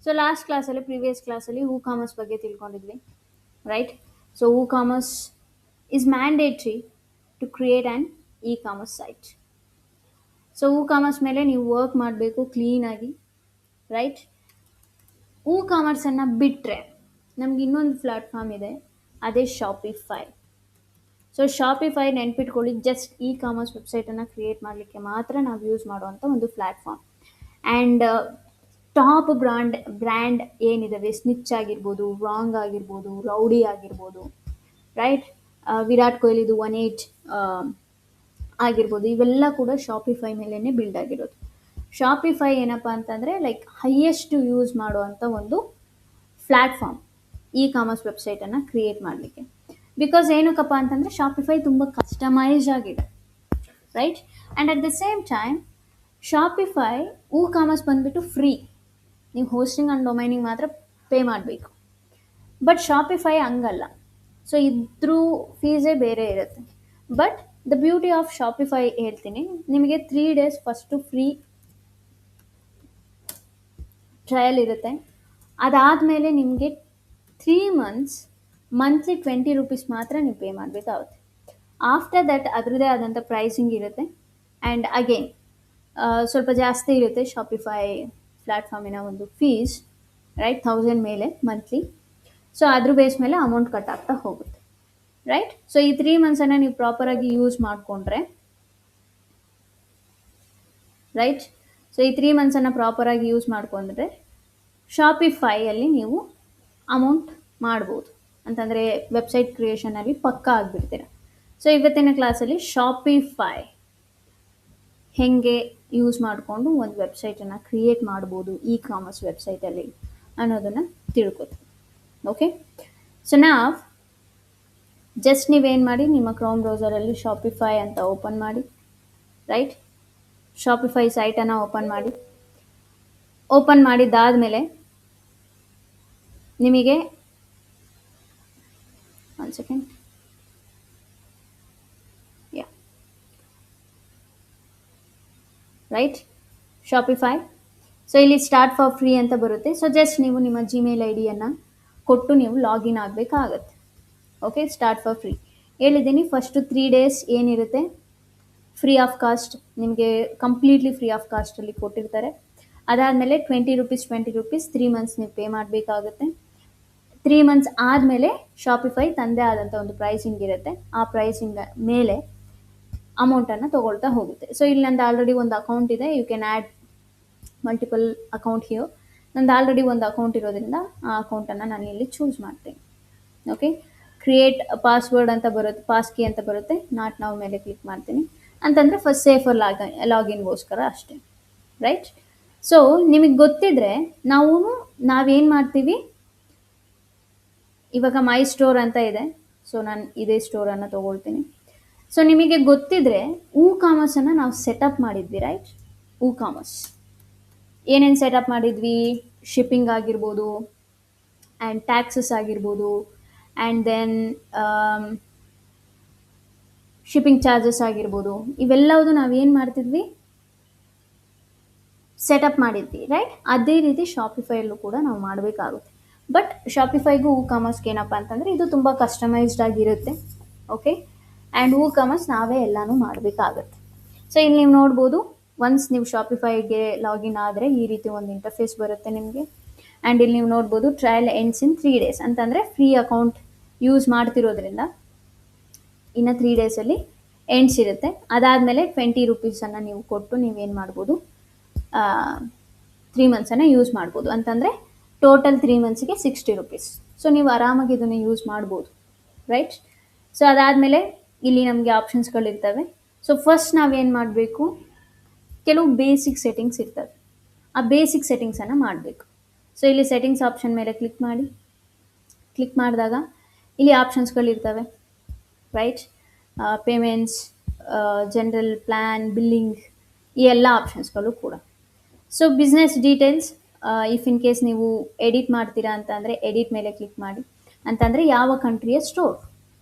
So last ಕ್ಲಾಸಲ್ಲಿ previous ಕ್ಲಾಸಲ್ಲಿ commerce ಬಗ್ಗೆ ತಿಳ್ಕೊಂಡಿದ್ವಿ, right? So commerce is mandatory to create an commerce site. So commerce ಮೇಲೆ ನೀವು ವರ್ಕ್ ಮಾಡಬೇಕು ಕ್ಲೀನಾಗಿ, ರೈಟ್? ಕಾಮರ್ಸನ್ನು ಬಿಟ್ಟರೆ ನಮ್ಗೆ ಇನ್ನೊಂದು ಪ್ಲಾಟ್ಫಾರ್ಮ್ ಇದೆ, ಅದೇ ಶಾಪಿಫೈ. ಸೊ ಶಾಪಿಫೈ ನೆನ್ಪಿಟ್ಕೊಳ್ಳಿ, ಜಸ್ಟ್ ಕಾಮರ್ಸ್ ವೆಬ್ಸೈಟನ್ನು ಕ್ರಿಯೇಟ್ ಮಾಡಲಿಕ್ಕೆ ಮಾತ್ರ ನಾವು ಯೂಸ್ ಮಾಡುವಂಥ ಒಂದು ಪ್ಲ್ಯಾಟ್ಫಾರ್ಮ್. ಆ್ಯಂಡ್ ಟಾಪ್ ಬ್ರ್ಯಾಂಡ್ ಏನಿದಾವೆ, ಸ್ನಿಚ್ ಆಗಿರ್ಬೋದು, ರಾಂಗ್ ಆಗಿರ್ಬೋದು, ರೌಡಿ ಆಗಿರ್ಬೋದು, ರೈಟ್? ವಿರಾಟ್ ಕೊಹ್ಲಿದು 18 ಆಗಿರ್ಬೋದು, ಇವೆಲ್ಲ ಕೂಡ ಶಾಪಿಫೈ ಮೇಲೇ ಬಿಲ್ಡ್ ಆಗಿರೋದು. ಶಾಪಿಫೈ ಏನಪ್ಪ ಅಂತಂದರೆ ಲೈಕ್ ಹೈಯೆಸ್ಟ್ ಯೂಸ್ ಮಾಡುವಂಥ ಒಂದು ಪ್ಲ್ಯಾಟ್ಫಾರ್ಮ್ ಕಾಮರ್ಸ್ ವೆಬ್ಸೈಟನ್ನು ಕ್ರಿಯೇಟ್ ಮಾಡಲಿಕ್ಕೆ. ಬಿಕಾಸ್ ಏನಕ್ಕಪ್ಪ ಅಂತಂದರೆ ಶಾಪಿಫೈ ತುಂಬ ಕಸ್ಟಮೈಸ್ ಆಗಿದೆ, right? And at the same time Shopify commerce ಬಂದುಬಿಟ್ಟು ಫ್ರೀ, ನೀವು ಹೋಸ್ಟಿಂಗ್ ಆ್ಯಂಡ್ ಡೊಮೈನಿಂಗ್ ಮಾತ್ರ ಪೇ ಮಾಡಬೇಕು. ಬಟ್ ಶಾಪಿಫೈ ಹಂಗಲ್ಲ. ಸೊ ಇದ್ರ ಫೀಸೇ ಬೇರೆ ಇರುತ್ತೆ. ಬಟ್ ದ ಬ್ಯೂಟಿ ಆಫ್ ಶಾಪಿಫೈ ಹೇಳ್ತೀನಿ ನಿಮಗೆ, 3 days ಫಸ್ಟು ಫ್ರೀ ಟ್ರಯಲ್ ಇರುತ್ತೆ. ಅದಾದಮೇಲೆ ನಿಮಗೆ 3 months ಮಂತ್ಲಿ 20 rupees ಮಾತ್ರ ನೀವು ಪೇ ಮಾಡಬೇಕಾಗುತ್ತೆ. ಆಫ್ಟರ್ ದಟ್ ಅದರದ್ದೇ ಆದಂಥ ಪ್ರೈಸಿಂಗ್ ಇರುತ್ತೆ. ಆ್ಯಂಡ್ ಅಗೇನ್ ಸ್ವಲ್ಪ ಜಾಸ್ತಿ ಇರುತ್ತೆ ಶಾಪಿಫೈ ಪ್ಲ್ಯಾಟ್ಫಾರ್ಮಿನ ಒಂದು ಫೀಸ್, ರೈಟ್? 1000 ಮೇಲೆ ಮಂತ್ಲಿ. ಸೊ ಅದ್ರ ಬೇಸ್ ಮೇಲೆ ಅಮೌಂಟ್ ಕಟ್ ಆಗ್ತಾ ಹೋಗುತ್ತೆ, ರೈಟ್? ಸೊ ಈ 3 monthsನ್ನು ನೀವು ಪ್ರಾಪರಾಗಿ ಯೂಸ್ ಮಾಡಿಕೊಂಡ್ರೆ, ರೈಟ್? ಸೊ ಈ 3 monthsನ್ನು ಪ್ರಾಪರಾಗಿ ಯೂಸ್ ಮಾಡಿಕೊಂಡ್ರೆ ಶಾಪಿಫೈಯಲ್ಲಿ ನೀವು ಅಮೌಂಟ್ ಮಾಡ್ಬೋದು, ಅಂತಂದರೆ ವೆಬ್ಸೈಟ್ ಕ್ರಿಯೇಷನಲ್ಲಿ ಪಕ್ಕಾ ಆಗಿಬಿಡ್ತೀರ. ಸೊ ಇವತ್ತಿನ ಕ್ಲಾಸಲ್ಲಿ ಶಾಪಿಫೈ ಹೇಗೆ ಯೂಸ್ ಮಾಡಿಕೊಂಡು ಒಂದು ವೆಬ್ಸೈಟನ್ನು ಕ್ರಿಯೇಟ್ ಮಾಡ್ಬೋದು ಕಾಮರ್ಸ್ ವೆಬ್ಸೈಟಲ್ಲಿ ಅನ್ನೋದನ್ನು ತಿಳ್ಕೊತೀವಿ. ಓಕೆ, ಸೊ ನಾವು ಜಸ್ಟ್ ನೀವೇನು ಮಾಡಿ, ನಿಮ್ಮ ಕ್ರೋಮ್ ಬ್ರೌಸರಲ್ಲಿ ಶಾಪಿಫೈ ಅಂತ ಓಪನ್ ಮಾಡಿ, ರೈಟ್? ಶಾಪಿಫೈ ಸೈಟನ್ನು ಓಪನ್ ಮಾಡಿದ್ದಾದಮೇಲೆ ನಿಮಗೆ ಒಂದು ಸೆಕೆಂಡ್, ರೈಟ್? ಶಾಪಿಫೈ. ಸೊ ಇಲ್ಲಿ ಸ್ಟಾರ್ಟ್ ಫಾರ್ ಫ್ರೀ ಅಂತ ಬರುತ್ತೆ. ಸೊ ಜಸ್ಟ್ ನೀವು ನಿಮ್ಮ ಜಿಮೇಲ್ ಐಡಿಯನ್ನು ಕೊಟ್ಟು ನೀವು ಲಾಗಿನ್ ಆಗಬೇಕಾಗತ್ತೆ. ಓಕೆ, ಸ್ಟಾರ್ಟ್ ಫಾರ್ ಫ್ರೀ ಹೇಳಿದ್ದೀನಿ. ಫಸ್ಟು 3 days ಏನಿರುತ್ತೆ ಫ್ರೀ ಆಫ್ ಕಾಸ್ಟ್, ನಿಮಗೆ ಕಂಪ್ಲೀಟ್ಲಿ ಫ್ರೀ ಆಫ್ ಕಾಸ್ಟಲ್ಲಿ ಕೊಟ್ಟಿರ್ತಾರೆ. ಅದಾದಮೇಲೆ 20 rupees 3 months ನೀವು ಪೇ ಮಾಡಬೇಕಾಗುತ್ತೆ. 3 months ಆದಮೇಲೆ ಶಾಪಿಫೈ ತಂದೇ ಆದಂಥ ಒಂದು ಪ್ರೈಸಿಂಗ್ ಇರುತ್ತೆ. ಆ ಪ್ರೈಸಿಂಗ್ ಮೇಲೆ ಅಮೌಂಟನ್ನು ತೊಗೊಳ್ತಾ ಹೋಗುತ್ತೆ. ಸೊ ಇಲ್ಲಿ ನಂದು ಆಲ್ರೆಡಿ ಒಂದು ಅಕೌಂಟ್ ಇದೆ. You can add multiple account here. ನಂದು ಆಲ್ರೆಡಿ ಒಂದು ಅಕೌಂಟ್ ಇರೋದ್ರಿಂದ ಆ ಅಕೌಂಟನ್ನು ನಾನು ಇಲ್ಲಿ ಚೂಸ್ ಮಾಡ್ತೀನಿ. ಓಕೆ, ಕ್ರಿಯೇಟ್ ಪಾಸ್ವರ್ಡ್ ಅಂತ ಬರುತ್ತೆ, ಪಾಸ್ ಕೀ ಅಂತ ಬರುತ್ತೆ. ನಾಟ್ ನಾವು ಮೇಲೆ ಕ್ಲಿಕ್ ಮಾಡ್ತೀನಿ. ಅಂತಂದರೆ ಫಸ್ಟ್ ಸೇಫರ್ ಲಾಗಿನ್ಗೋಸ್ಕರ ಅಷ್ಟೇ, ರೈಟ್? ಸೊ ನಿಮಗೆ ಗೊತ್ತಿದ್ರೆ ನಾವೇನು ಮಾಡ್ತೀವಿ, ಇವಾಗ ಮೈ ಸ್ಟೋರ್ ಅಂತ ಇದೆ. ಸೊ ನಾನು ಇದೇ ಸ್ಟೋರನ್ನು ತೊಗೊಳ್ತೀನಿ. ಸೊ ನಿಮಗೆ ಗೊತ್ತಿದ್ರೆ ಕಾಮರ್ಸನ್ನು ನಾವು ಸೆಟಪ್ ಮಾಡಿದ್ವಿ, ರೈಟ್? ಕಾಮರ್ಸ್ ಏನೇನು ಸೆಟಪ್ ಮಾಡಿದ್ವಿ? ಶಿಪ್ಪಿಂಗ್ ಆಗಿರ್ಬೋದು, ಆ್ಯಂಡ್ ಟ್ಯಾಕ್ಸಸ್ ಆಗಿರ್ಬೋದು, ಆ್ಯಂಡ್ ದೆನ್ ಶಿಪ್ಪಿಂಗ್ ಚಾರ್ಜಸ್ ಆಗಿರ್ಬೋದು, ಇವೆಲ್ಲವುದು ನಾವೇನು ಮಾಡ್ತಿದ್ವಿ, ಸೆಟಪ್ ಮಾಡಿದ್ವಿ, ರೈಟ್? ಅದೇ ರೀತಿ ಶಾಪಿಫೈಯಲ್ಲೂ ಕೂಡ ನಾವು ಮಾಡಬೇಕಾಗುತ್ತೆ. ಬಟ್ ಶಾಪಿಫೈಗೂ ಕಾಮರ್ಸ್ಗೆ ಏನಪ್ಪ ಅಂತಂದರೆ ಇದು ತುಂಬ ಕಸ್ಟಮೈಸ್ಡ್ ಆಗಿರುತ್ತೆ. ಓಕೆ, ಆ್ಯಂಡ್ ಕಾಮರ್ಸ್ ನಾವೇ ಎಲ್ಲನೂ ಮಾಡಬೇಕಾಗತ್ತೆ. ಸೊ ಇಲ್ಲಿ ನೀವು ನೋಡ್ಬೋದು, ಒನ್ಸ್ ನೀವು ಶಾಪಿಫೈಗೆ ಲಾಗಿನ್ ಆದರೆ ಈ ರೀತಿ ಒಂದು ಇಂಟರ್ಫೇಸ್ ಬರುತ್ತೆ ನಿಮಗೆ. ಆ್ಯಂಡ್ ಇಲ್ಲಿ ನೀವು ನೋಡ್ಬೋದು ಟ್ರಯಲ್ ಎಂಡ್ಸ್ ಇನ್ 3 days ಅಂತಂದರೆ ಫ್ರೀ ಅಕೌಂಟ್ ಯೂಸ್ ಮಾಡ್ತಿರೋದ್ರಿಂದ ಇನ್ನು 3 daysಲ್ಲಿ ಎಂಡ್ಸ್ ಇರುತ್ತೆ. ಅದಾದಮೇಲೆ 20 rupeesನ್ನು ನೀವು ಕೊಟ್ಟು ನೀವೇನು ಮಾಡ್ಬೋದು, 3 monthsನ್ನು ಯೂಸ್ ಮಾಡ್ಬೋದು. ಅಂತಂದರೆ ಟೋಟಲ್ 3 monthsಗೆ 60 rupees. ಸೊ ನೀವು ಆರಾಮಾಗಿ ಇದನ್ನು ಯೂಸ್ ಮಾಡ್ಬೋದು, ರೈಟ್? ಸೊ ಅದಾದಮೇಲೆ ಇಲ್ಲಿ ನಮಗೆ ಆಪ್ಷನ್ಸ್ಗಳಿರ್ತವೆ. ಸೊ ಫಸ್ಟ್ ನಾವೇನು ಮಾಡಬೇಕು, ಕೆಲವು ಬೇಸಿಕ್ ಸೆಟ್ಟಿಂಗ್ಸ್ ಇರ್ತವೆ. ಆ ಬೇಸಿಕ್ ಸೆಟ್ಟಿಂಗ್ಸನ್ನು ಮಾಡಬೇಕು. ಸೊ ಇಲ್ಲಿ ಸೆಟ್ಟಿಂಗ್ಸ್ ಆಪ್ಷನ್ ಮೇಲೆ ಕ್ಲಿಕ್ ಮಾಡಿ. ಕ್ಲಿಕ್ ಮಾಡಿದಾಗ ಇಲ್ಲಿ ಆಪ್ಷನ್ಸ್ಗಳಿರ್ತವೆ, right? Payments, general plan, billing, ಈ ಎಲ್ಲ ಆಪ್ಷನ್ಸ್ಗಳು ಕೂಡ. So business details, if in case ನೀವು ಎಡಿಟ್ ಮಾಡ್ತೀರಾ ಅಂತ ಅಂದರೆ ಎಡಿಟ್ ಮೇಲೆ ಕ್ಲಿಕ್ ಮಾಡಿ. ಅಂತಂದರೆ ಯಾವ ಕಂಟ್ರಿಯ ಸ್ಟೋರ್.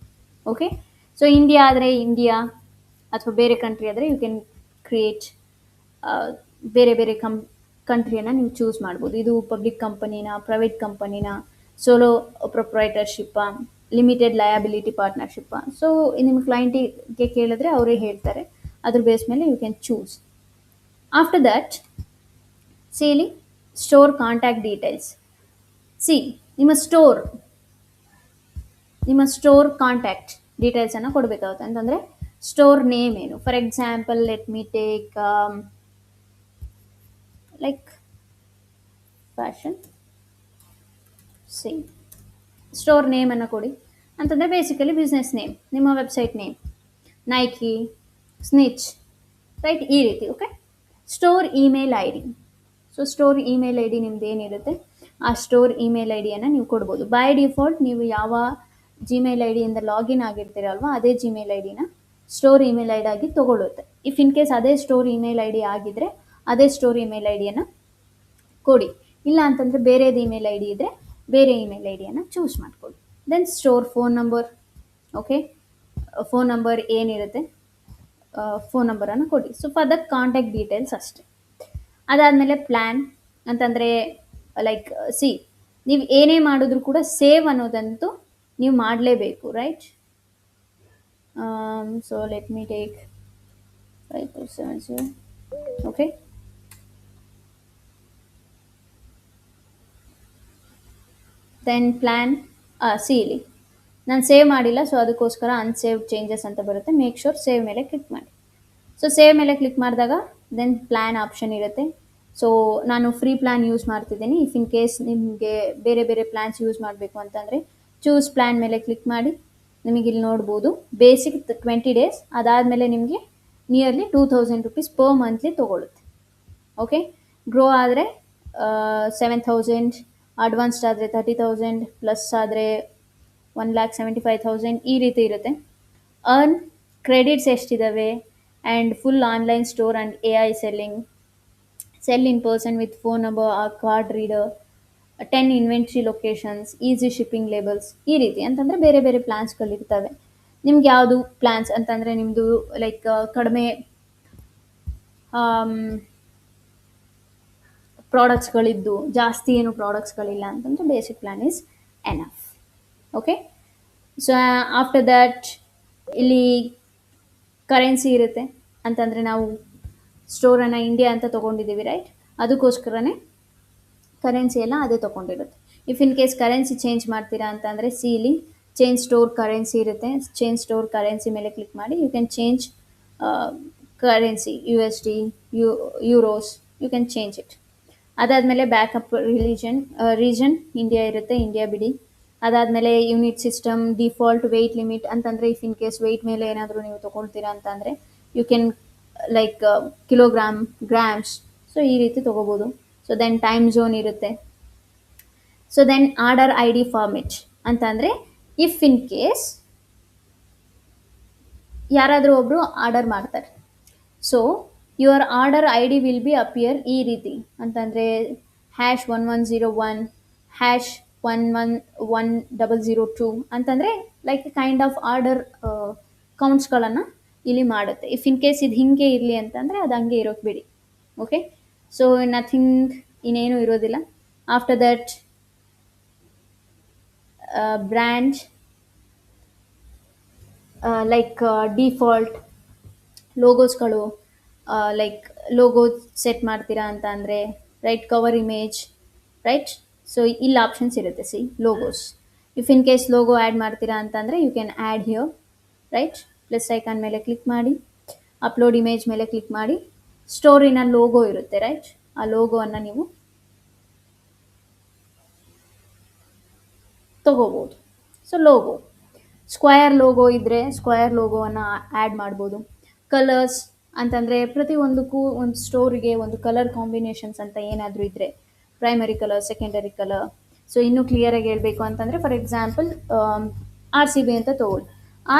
ಓಕೆ, ಸೊ ಇಂಡಿಯಾ ಆದರೆ ಇಂಡಿಯಾ, ಅಥವಾ ಬೇರೆ ಕಂಟ್ರಿ ಆದರೆ ಯು ಕ್ಯಾನ್ ಕ್ರಿಯೇಟ್ ಬೇರೆ ಬೇರೆ ಕಂಟ್ರಿಯನ್ನು ನೀವು ಚೂಸ್ ಮಾಡ್ಬೋದು. ಇದು ಪಬ್ಲಿಕ್ ಕಂಪನಿನ, ಪ್ರೈವೇಟ್ ಕಂಪನಿನ, ಸೋಲೋ ಪ್ರೊಪ್ರೈಟರ್ಶಿಪ್ಪ, ಲಿಮಿಟೆಡ್ ಲಯಬಿಲಿಟಿ ಪಾರ್ಟ್ನರ್ಶಿಪ್ಪ. ಸೊ ನಿಮ್ಮ ಕ್ಲೈಂಟಿಗೆ ಕೇಳಿದ್ರೆ ಅವರೇ ಹೇಳ್ತಾರೆ. ಅದ್ರ ಬೇಸ್ ಮೇಲೆ you can choose. After that see ಇಲ್ಲಿ ಸ್ಟೋರ್ ಕಾಂಟ್ಯಾಕ್ಟ್ ಡೀಟೇಲ್ಸ್. ಸಿ ನಿಮ್ಮ ಸ್ಟೋರ್ ಕಾಂಟ್ಯಾಕ್ಟ್ ಡೀಟೇಲ್ಸನ್ನು ಕೊಡಬೇಕಾಗುತ್ತೆ. ಅಂತಂದರೆ ಸ್ಟೋರ್ ನೇಮ್ ಏನು. For example let me take like fashion see. Store ನೇಮನ್ನು ಕೊಡಿ ಅಂತಂದರೆ ಬೇಸಿಕಲಿ ಬಿಸ್ನೆಸ್ ನೇಮ್, ನಿಮ್ಮ website name, Nike, Snitch, right, ಈ ರೀತಿ. Okay. Store email I D. So store email I D ನಿಮ್ದು ಏನಿರುತ್ತೆ ಆ ಸ್ಟೋರ್ ಇಮೇಲ್ ಐ ಡಿಯನ್ನು ನೀವು ಕೊಡ್ಬೋದು. ಬೈ ಡಿಫಾಲ್ಟ್ ನೀವು ಯಾವ ಜಿಮೇಲ್ ಐ ಡಿಯಿಂದ ಲಾಗಿನ್ ಆಗಿರ್ತೀರಲ್ವ ಅದೇ ಜಿಮೇಲ್ ಐ ಡಿನ ಸ್ಟೋರ್ ಇಮೇಲ್ ಐ ಡಿ ಆಗಿ ತೊಗೊಳುತ್ತೆ. ಇಫ್ ಇನ್ ಕೇಸ್ ಅದೇ ಸ್ಟೋರ್ ಇಮೇಲ್ ಐ ಡಿ ಆಗಿದ್ದರೆ ಅದೇ ಸ್ಟೋರ್ ಇಮೇಲ್ ಐ ಡಿಯನ್ನು ಕೊಡಿ. ಇಲ್ಲ ಅಂತಂದರೆ ಬೇರೆದು ಇಮೇಲ್ ಐ ಡಿ ಇದ್ದರೆ ಬೇರೆ ಇಮೇಲ್ ಐ ಡಿಯನ್ನು ಚೂಸ್ ಮಾಡ್ಕೊಳ್ಳಿ. Then store phone number. Okay, phone number ಏನಿರುತ್ತೆ ಫೋನ್ ನಂಬರನ್ನು ಕೊಡಿ. So for the contact details ಅಷ್ಟೇ. ಅದಾದಮೇಲೆ ಪ್ಲ್ಯಾನ್ ಅಂತಂದರೆ ಲೈಕ್ ಸಿ, ನೀವು ಏನೇ ಮಾಡಿದ್ರು ಕೂಡ ಸೇವ್ ಅನ್ನೋದಂತೂ ನೀವು ಮಾಡಲೇಬೇಕು, right. So let me take 5470. Okay. Then plan C ಇಲ್ಲಿ ನಾನು ಸೇವ್ ಮಾಡಿಲ್ಲ, ಸೊ ಅದಕ್ಕೋಸ್ಕರ ಅನ್ಸೇವ್ ಚೇಂಜಸ್ ಅಂತ ಬರುತ್ತೆ. ಮೇಕ್ ಶೋರ್ ಸೇವ್ ಮೇಲೆ ಕ್ಲಿಕ್ ಮಾಡಿ. ಸೊ ಸೇವ್ ಮೇಲೆ ಕ್ಲಿಕ್ ಮಾಡಿದಾಗ ದೆನ್ ಪ್ಲ್ಯಾನ್ ಆಪ್ಷನ್ ಇರುತ್ತೆ. ಸೊ ನಾನು ಫ್ರೀ ಪ್ಲ್ಯಾನ್ ಯೂಸ್ ಮಾಡ್ತಿದ್ದೀನಿ. ಇಫ್ ಇನ್ ಕೇಸ್ ನಿಮಗೆ ಬೇರೆ ಬೇರೆ ಪ್ಲ್ಯಾನ್ಸ್ ಯೂಸ್ ಮಾಡಬೇಕು ಅಂತಂದರೆ ಚೂಸ್ ಪ್ಲ್ಯಾನ್ ಮೇಲೆ ಕ್ಲಿಕ್ ಮಾಡಿ. ನಿಮಗೆ ಇಲ್ಲಿ ನೋಡ್ಬೋದು ಬೇಸಿಕ್ 20 days, ಅದಾದಮೇಲೆ ನಿಮಗೆ ನಿಯರ್ಲಿ 2000 rupees ಪರ್ ಮಂತ್ಲಿ ತೊಗೊಳುತ್ತೆ. ಓಕೆ. ಗ್ರೋ ಆದರೆ 7000, ಅಡ್ವಾನ್ಸ್ಡ್ ಆದರೆ 30,000, ಪ್ಲಸ್ ಆದರೆ 1,75,000 ಈ ರೀತಿ ಇರುತ್ತೆ. ಅರ್ನ್ ಕ್ರೆಡಿಟ್ಸ್ ಎಷ್ಟಿದ್ದಾವೆ and full online store and AI selling, sell in person with phone number or card reader, 10 inventory locations, easy shipping labels, ಈ ರೀತಿ ಅಂತಂದರೆ ಬೇರೆ ಬೇರೆ ಪ್ಲ್ಯಾನ್ಸ್ಗಳಿರ್ತವೆ. ನಿಮ್ಗೆ ಯಾವುದು ಪ್ಲ್ಯಾನ್ಸ್ ಅಂತಂದರೆ ನಿಮ್ಮದು ಲೈಕ್ ಕಡಿಮೆ ಪ್ರಾಡಕ್ಟ್ಸ್ಗಳಿದ್ದು ಜಾಸ್ತಿ ಏನು ಪ್ರಾಡಕ್ಟ್ಸ್ಗಳಿಲ್ಲ ಅಂತಂದರೆ basic plan is enough. Okay. So after that ಇಲ್ಲಿ ಕರೆನ್ಸಿ ಇರುತ್ತೆ. ಅಂತಂದರೆ ನಾವು ಸ್ಟೋರನ್ನು ಇಂಡಿಯಾ ಅಂತ ತೊಗೊಂಡಿದ್ದೀವಿ, ರೈಟ್. ಅದಕ್ಕೋಸ್ಕರನೇ ಕರೆನ್ಸಿ ಎಲ್ಲ ಅದೇ ತೊಗೊಂಡಿರುತ್ತೆ. If in case currency change ಮಾಡ್ತೀರಾ ಅಂತಂದರೆ ಸಿ ಇಲ್ಲಿ ಚೇಂಜ್ ಸ್ಟೋರ್ ಕರೆನ್ಸಿ ಇರುತ್ತೆ. ಚೇಂಜ್ ಸ್ಟೋರ್ ಕರೆನ್ಸಿ ಮೇಲೆ ಕ್ಲಿಕ್ ಮಾಡಿ you can change currency, USD, euros, you can change it. ಅದಾದಮೇಲೆ ಬ್ಯಾಕಪ್ ರೀಜನ್ ಇಂಡಿಯಾ ಇರುತ್ತೆ, ಇಂಡಿಯಾ ಬಿಡಿ. ಅದಾದಮೇಲೆ unit system, default weight limit ಅಂತಂದರೆ ಇಫ್ ಇನ್ ಕೇಸ್ ವೆಯ್ಟ್ ಮೇಲೆ ಏನಾದರೂ ನೀವು ತೊಗೊಳ್ತೀರಾ ಅಂತಂದರೆ you can like kilogram, grams, so ಈ ರೀತಿ ತೊಗೋಬೋದು. ಸೊ ದೆನ್ ಟೈಮ್ ಝೋನ್ ಇರುತ್ತೆ. So then order ID format ಅಂತಂದರೆ ಇಫ್ ಇನ್ ಕೇಸ್ ಯಾರಾದರೂ ಒಬ್ಬರು ಆರ್ಡರ್ ಮಾಡ್ತಾರೆ, so your order ID will be appear ಈ ರೀತಿ. ಅಂತಂದರೆ #1101, #111002 ಅಂತಂದರೆ ಲೈಕ್ ಕೈಂಡ್ ಆಫ್ ಆರ್ಡರ್ ಕೌಂಟ್ಸ್ಗಳನ್ನು ಇಲ್ಲಿ ಮಾಡುತ್ತೆ. ಇಫ್ ಇನ್ ಕೇಸ್ ಇದು ಹಿಂಗೆ ಇರಲಿ ಅಂತಂದರೆ ಅದು ಹಂಗೆ ಇರೋಕ್ಕೆ ಬಿಡಿ. ಓಕೆ. ಸೊ ನಥಿಂಗ್, ಇನ್ನೇನು ಇರೋದಿಲ್ಲ. After that brand like default ಲೋಗೋಸ್ಗಳು, ಲೈಕ್ ಲೋಗೋ ಸೆಟ್ ಮಾಡ್ತೀರಾ ಅಂತ ಅಂದರೆ right, cover image, right. So ಇಲ್ಲಿ ಆಪ್ಷನ್ಸ್ ಇರುತ್ತೆ. See logos, if in case logo add ಮಾಡ್ತೀರಾ ಅಂತಂದರೆ you can add here, right. Plus icon ಮೇಲೆ ಕ್ಲಿಕ್ ಮಾಡಿ, ಅಪ್ಲೋಡ್ ಇಮೇಜ್ ಮೇಲೆ ಕ್ಲಿಕ್ ಮಾಡಿ, ಸ್ಟೋರಿನ ಲೋಗೋ ಇರುತ್ತೆ, ರೈಟ್. ಆ ಲೋಗೋವನ್ನು ನೀವು ತೊಗೋಬೋದು. ಸೊ ಲೋಗೋ, ಸ್ಕ್ವಯರ್ ಲೋಗೋ ಇದ್ದರೆ ಸ್ಕ್ವಯರ್ ಲೋಗೋವನ್ನು ಆ್ಯಡ್ ಮಾಡ್ಬೋದು. ಕಲರ್ಸ್ ಅಂತಂದರೆ ಪ್ರತಿಯೊಂದಕ್ಕೂ ಒಂದು ಸ್ಟೋರಿಗೆ ಒಂದು ಕಲರ್ ಕಾಂಬಿನೇಷನ್ಸ್ ಅಂತ ಏನಾದರೂ ಇದ್ದರೆ, primary colour, secondary colour. So ಇನ್ನೂ ಕ್ಲಿಯರಾಗಿ ಹೇಳಬೇಕು ಅಂತಂದರೆ ಫಾರ್ ಎಕ್ಸಾಂಪಲ್ RCB ಅಂತ ತೊಗೊಳ್ಳಿ.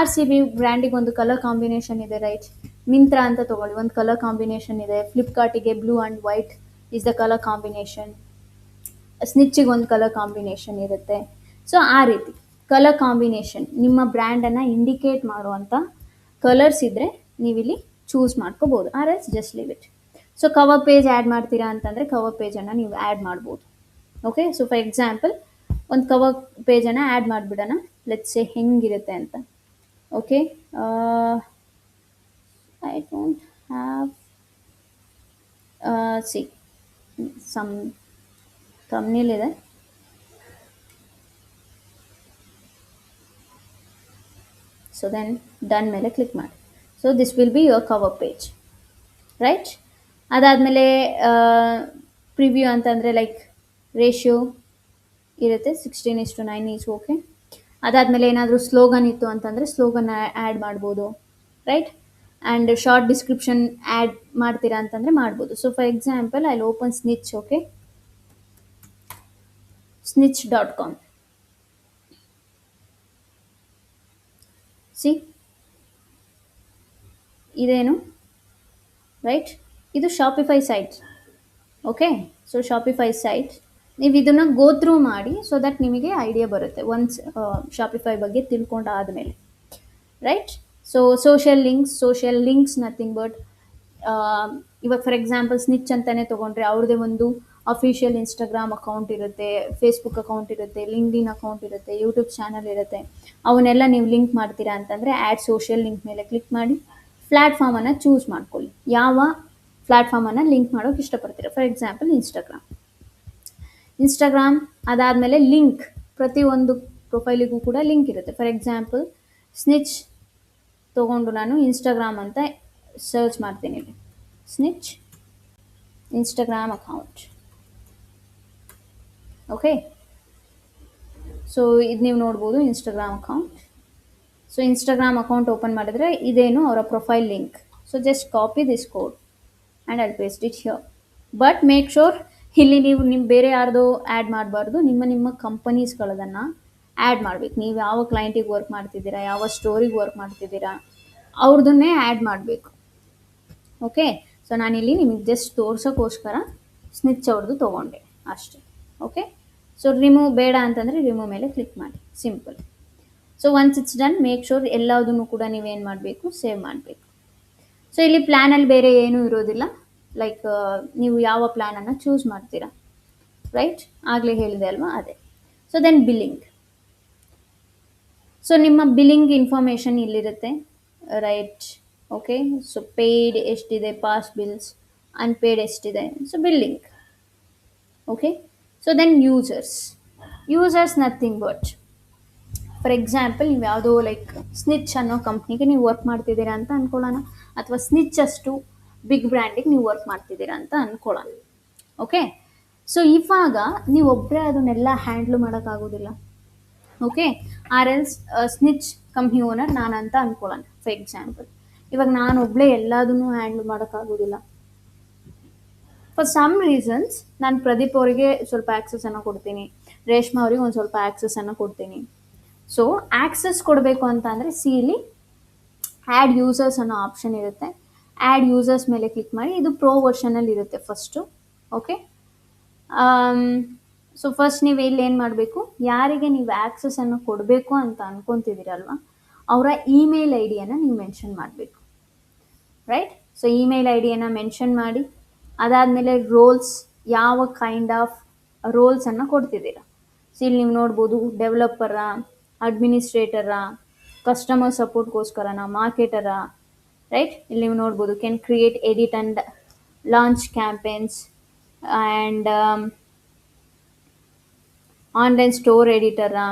RCB ಬ್ರ್ಯಾಂಡಿಗೆ ಒಂದು ಕಲರ್ ಕಾಂಬಿನೇಷನ್ ಇದೆ, ರೈಟ್. ಮಿಂತ್ರಾ ಅಂತ ತೊಗೊಳ್ಳಿ, ಒಂದು ಕಲರ್ ಕಾಂಬಿನೇಷನ್ ಇದೆ. ಫ್ಲಿಪ್ಕಾರ್ಟಿಗೆ blue and white is the colour combination. ಸ್ನಿಚ್ಚಿಗೆ ಒಂದು ಕಲರ್ ಕಾಂಬಿನೇಷನ್ ಇರುತ್ತೆ. ಸೊ ಆ ರೀತಿ ಕಲರ್ ಕಾಂಬಿನೇಷನ್ ನಿಮ್ಮ ಬ್ರ್ಯಾಂಡನ್ನು ಇಂಡಿಕೇಟ್ ಮಾಡುವಂಥ ಕಲರ್ಸ್ ಇದ್ದರೆ ನೀವಿಲ್ಲಿ ಚೂಸ್ ಮಾಡ್ಕೋಬೋದು. Or else just leave it. So cover page add ಮಾಡ್ತೀರಾ ಅಂತಂದರೆ ಕವರ್ ಪೇಜನ್ನು ನೀವು ಆ್ಯಡ್ ಮಾಡ್ಬೋದು. ಓಕೆ, ಸೊ ಫಾರ್ ಎಕ್ಸಾಂಪಲ್ ಒಂದು ಕವರ್ ಪೇಜನ್ನು ಆ್ಯಡ್ ಮಾಡಿಬಿಡೋಣ. ಲೆಟ್ಸ್ ಸೇ ಹೆಂಗಿರುತ್ತೆ ಅಂತ. Okay, I don't have see some thumbnail ಇದೆ. ಸೊ ದೆನ್ ಡನ್ ಮೇಲೆ ಕ್ಲಿಕ್ ಮಾಡಿ. So this will be your cover page, right. ಅದಾದಮೇಲೆ ಪ್ರಿವ್ಯೂ ಅಂತಂದರೆ ಲೈಕ್ ರೇಷಿಯೋ ಇರುತ್ತೆ 16:9 ಈಸ್ ಓಕೆ. ಅದಾದಮೇಲೆ ಏನಾದರೂ ಸ್ಲೋಗನ್ ಇತ್ತು ಅಂತಂದರೆ ಸ್ಲೋಗನ್ ಆ್ಯಡ್ ಮಾಡ್ಬೋದು, right. And short description add ಮಾಡ್ತೀರಾ ಅಂತಂದರೆ ಮಾಡ್ಬೋದು. So for example I open Snitch. Okay, snitch.com. See ಇದೇನು, ರೈಟ್, ಇದು Shopify site. Okay, so Shopify site ನೀವು ಇದನ್ನು ಗೋ ಥ್ರೂ ಮಾಡಿ ಸೊ ದಟ್ ನಿಮಗೆ ಐಡಿಯಾ ಬರುತ್ತೆ ಒನ್ಸ್ ಶಾಪಿಫೈ ಬಗ್ಗೆ ತಿಳ್ಕೊಂಡಾದಮೇಲೆ, right. So social links nothing but ಇವಾಗ ಫಾರ್ ಎಕ್ಸಾಂಪಲ್ ಸ್ನಿಚ್ ಅಂತಲೇ ತೊಗೊಂಡ್ರೆ ಅವ್ರದ್ದೇ ಒಂದು ಅಫಿಷಿಯಲ್ ಇನ್ಸ್ಟಾಗ್ರಾಮ್ ಅಕೌಂಟ್ ಇರುತ್ತೆ, ಫೇಸ್ಬುಕ್ ಅಕೌಂಟ್ ಇರುತ್ತೆ, ಲಿಂಕ್ಡ್ಇನ್ ಅಕೌಂಟ್ ಇರುತ್ತೆ, ಯೂಟ್ಯೂಬ್ ಚಾನಲ್ ಇರುತ್ತೆ. ಅವನ್ನೆಲ್ಲ ನೀವು ಲಿಂಕ್ ಮಾಡ್ತೀರಾ ಅಂತಂದರೆ ಆ್ಯಡ್ ಸೋಷಿಯಲ್ ಲಿಂಕ್ ಮೇಲೆ ಕ್ಲಿಕ್ ಮಾಡಿ ಪ್ಲ್ಯಾಟ್ಫಾರ್ಮನ್ನು ಚೂಸ್ ಮಾಡ್ಕೊಳ್ಳಿ. ಯಾವ ಪ್ಲ್ಯಾಟ್ಫಾರ್ಮನ್ನು ಲಿಂಕ್ ಮಾಡೋಕ್ಕೆ ಇಷ್ಟಪಡ್ತೀರಾ. ಫಾರ್ ಎಕ್ಸಾಂಪಲ್ ಇನ್ಸ್ಟಾಗ್ರಾಮ್ ಅದಾದಮೇಲೆ ಲಿಂಕ್ ಪ್ರತಿಯೊಂದು ಪ್ರೊಫೈಲಿಗೂ ಕೂಡ ಲಿಂಕ್ ಇರುತ್ತೆ. ಫಾರ್ ಎಕ್ಸಾಂಪಲ್ ಸ್ನಿಚ್ ತೊಗೊಂಡು ನಾನು ಇನ್ಸ್ಟಾಗ್ರಾಮ್ ಅಂತ ಸರ್ಚ್ ಮಾಡ್ತೀನಿ. ಇಲ್ಲಿ ಸ್ನಿಚ್ ಇನ್ಸ್ಟಾಗ್ರಾಮ್ ಅಕೌಂಟ್. ಓಕೆ, ಸೊ ಇದು ನೀವು ನೋಡ್ಬೋದು Instagram account. So Instagram account open ಮಾಡಿದ್ರೆ ಇದೇನು ಅವರ profile link. So just copy this code and I'll paste it here. But make sure ಇಲ್ಲಿ ನೀವು ಬೇರೆ ಯಾರ್ದು ಆ್ಯಡ್ ಮಾಡಬಾರ್ದು, ನಿಮ್ಮ ಕಂಪನೀಸ್ಗಳದನ್ನು ಆ್ಯಡ್ ಮಾಡಬೇಕು. ನೀವು ಯಾವ ಕ್ಲೈಂಟಿಗೆ ವರ್ಕ್ ಮಾಡ್ತಿದ್ದೀರಾ, ಯಾವ ಸ್ಟೋರಿಗೆ ವರ್ಕ್ ಮಾಡ್ತಿದ್ದೀರಾ ಅವ್ರದನ್ನೇ ಆ್ಯಡ್ ಮಾಡಬೇಕು. ಓಕೆ, ಸೊ ನಾನಿಲ್ಲಿ ನಿಮಗೆ ಜಸ್ಟ್ ತೋರ್ಸೋಕ್ಕೋಸ್ಕರ ಸ್ನಿಚ್ ಅವ್ರದ್ದು ತೊಗೊಂಡೆ ಅಷ್ಟೇ. ಓಕೆ, ಸೊ ರಿಮೂವ್ ಬೇಡ ಅಂತಂದರೆ ರಿಮೂವ್ ಮೇಲೆ ಕ್ಲಿಕ್ ಮಾಡಿ, simple. So once it's done make sure ಎಲ್ಲದನ್ನು ಕೂಡ ನೀವೇನು ಮಾಡಬೇಕು, ಸೇವ್ ಮಾಡಬೇಕು. ಸೊ ಇಲ್ಲಿ ಪ್ಲ್ಯಾನಲ್ಲಿ ಬೇರೆ ಏನೂ ಇರೋದಿಲ್ಲ, ಲೈಕ್ ನೀವು ಯಾವ ಪ್ಲ್ಯಾನನ್ನು ಚೂಸ್ ಮಾಡ್ತೀರಾ, ರೈಟ್. ಆಗಲೇ ಹೇಳಿದೆ ಅಲ್ವಾ, ಅದೇ. So then billing. ಸೊ ನಿಮ್ಮ ಬಿಲ್ಲಿಂಗ್ ಇನ್ಫಾರ್ಮೇಷನ್ ಇಲ್ಲಿರುತ್ತೆ, ರೈಟ್. ಓಕೆ, ಸೊ ಪೇಯ್ಡ್ ಎಷ್ಟಿದೆ, ಪಾಸ್ ಬಿಲ್ಸ್, ಅನ್ಪೇಯ್ಡ್ ಎಷ್ಟಿದೆ, so billing. Okay, so then users nothing but for example ನೀವು ಯಾವುದೋ ಲೈಕ್ ಸ್ನಿಚ್ ಅನ್ನೋ ಕಂಪ್ನಿಗೆ ನೀವು ವರ್ಕ್ ಮಾಡ್ತಿದ್ದೀರಾ ಅಂತ ಅಂದ್ಕೊಳ್ಳೋಣ, ಅಥವಾ ಸ್ನಿಚ್ ಅಷ್ಟು ಬಿಗ್ ಬ್ರ್ಯಾಂಡಿಗೆ ನೀವು ವರ್ಕ್ ಮಾಡ್ತಿದ್ದೀರಾ ಅಂತ ಅಂದ್ಕೊಳ್ಳೋಣ. ಓಕೆ, ಸೊ ಇವಾಗ ನೀವು ಒಬ್ಬರೇ ಅದನ್ನೆಲ್ಲ ಹ್ಯಾಂಡ್ಲ್ ಮಾಡೋಕ್ಕಾಗೋದಿಲ್ಲ. Okay, or else Snitch company owner ನಾನು ಅಂತ ಅಂದ್ಕೊಳ್ಳೋಣ ಫಾರ್ ಎಕ್ಸಾಂಪಲ್. ಇವಾಗ ನಾನು ಒಬ್ಬಳೇ ಎಲ್ಲದನ್ನೂ ಹ್ಯಾಂಡ್ಲ್ ಮಾಡೋಕ್ಕಾಗೋದಿಲ್ಲ. ಫಾರ್ ಸಮ್ ರೀಸನ್ಸ್ ನಾನು ಪ್ರದೀಪ್ ಅವರಿಗೆ ಸ್ವಲ್ಪ ಆ್ಯಕ್ಸಸನ್ನು ಕೊಡ್ತೀನಿ, ರೇಷ್ಮಾ ಅವ್ರಿಗೆ ಒಂದು ಸ್ವಲ್ಪ ಆ್ಯಕ್ಸಸನ್ನು ಕೊಡ್ತೀನಿ. ಸೊ ಆ್ಯಕ್ಸಸ್ ಕೊಡಬೇಕು ಅಂತ ಅಂದರೆ ಇಲ್ಲಿ ಆ್ಯಡ್ ಯೂಸರ್ಸ್ ಅನ್ನೋ ಆಪ್ಷನ್ ಇರುತ್ತೆ. ಆ್ಯಡ್ ಯೂಸರ್ಸ್ ಮೇಲೆ ಕ್ಲಿಕ್ ಮಾಡಿ. ಇದು ಪ್ರೋ ವರ್ಷನಲ್ಲಿ ಇರುತ್ತೆ ಫಸ್ಟು. ಓಕೆ, ಸೊ ಫಸ್ಟ್ ನೀವು ಇಲ್ಲಿ ಏನು ಮಾಡಬೇಕು, ಯಾರಿಗೆ ನೀವು ಆ್ಯಕ್ಸಸನ್ನು ಕೊಡಬೇಕು ಅಂತ ಅಂದ್ಕೊತಿದ್ದೀರಲ್ವ ಅವರ ಇಮೇಲ್ ಐ ಡಿಯನ್ನು ನೀವು ಮೆನ್ಷನ್ ಮಾಡಬೇಕು, ರೈಟ್. ಸೊ ಇಮೇಲ್ ಐ ಡಿಯನ್ನು ಮೆನ್ಷನ್ ಮಾಡಿ. ಅದಾದಮೇಲೆ ರೋಲ್ಸ್, ಯಾವ ಕೈಂಡ್ ಆಫ್ ರೋಲ್ಸನ್ನು ಕೊಡ್ತಿದ್ದೀರಾ. ಸೊ ಇಲ್ಲಿ ನೀವು ನೋಡ್ಬೋದು, ಡೆವಲಪರಾ, ಅಡ್ಮಿನಿಸ್ಟ್ರೇಟರಾ, ಕಸ್ಟಮರ್ ಸಪೋರ್ಟ್ಗೋಸ್ಕರನ, ಮಾರ್ಕೆಟರಾ, ರೈಟ್. ಇಲ್ಲಿ ನೀವು ನೋಡ್ಬೋದು can create, edit and launch campaigns and online store ಎಡಿಟರಾ.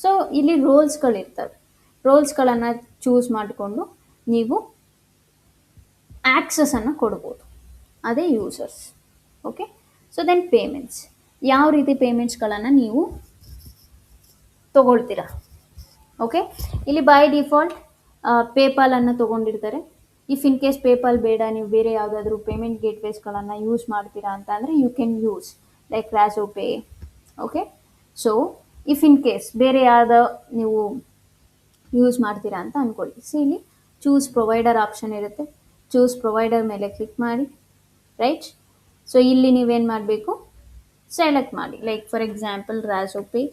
ಸೊ ಇಲ್ಲಿ ರೋಲ್ಸ್ಗಳಿರ್ತವೆ. ರೋಲ್ಸ್ಗಳನ್ನು ಚೂಸ್ ಮಾಡಿಕೊಂಡು ನೀವು ಆ್ಯಕ್ಸಸನ್ನು ಕೊಡ್ಬೋದು, ಅದೇ users. Okay, so then payments. ಯಾವ ರೀತಿ ಪೇಮೆಂಟ್ಸ್ಗಳನ್ನು ನೀವು ತೊಗೊಳ್ತೀರಾ. ಓಕೆ, ಇಲ್ಲಿ ಬೈ ಡಿಫಾಲ್ಟ್ ಪೇಪಾಲನ್ನು ತೊಗೊಂಡಿರ್ತಾರೆ. ಇಫ್ ಇನ್ ಕೇಸ್ ಪೇಪಾಲ್ ಬೇಡ, ನೀವು ಬೇರೆ ಯಾವುದಾದ್ರೂ ಪೇಮೆಂಟ್ ಗೇಟ್ವೇಸ್ಗಳನ್ನು ಯೂಸ್ ಮಾಡ್ತೀರಾ ಅಂತ ಅಂದರೆ you can use like Razorpay. Okay, so if in case ಬೇರೆ ಯಾವುದೋ ನೀವು ಯೂಸ್ ಮಾಡ್ತೀರಾ ಅಂತ ಅಂದ್ಕೊಳ್ಳಿ. ಸೊ ಇಲ್ಲಿ ಚೂಸ್ ಪ್ರೊವೈಡರ್ ಆಪ್ಷನ್ ಇರುತ್ತೆ. ಚೂಸ್ ಪ್ರೊವೈಡರ್ ಮೇಲೆ ಕ್ಲಿಕ್ ಮಾಡಿ, ರೈಟ್. ಸೊ ಇಲ್ಲಿ ನೀವೇನು ಮಾಡಬೇಕು, ಸೆಲೆಕ್ಟ್ ಮಾಡಿ. Like for example Razorpay.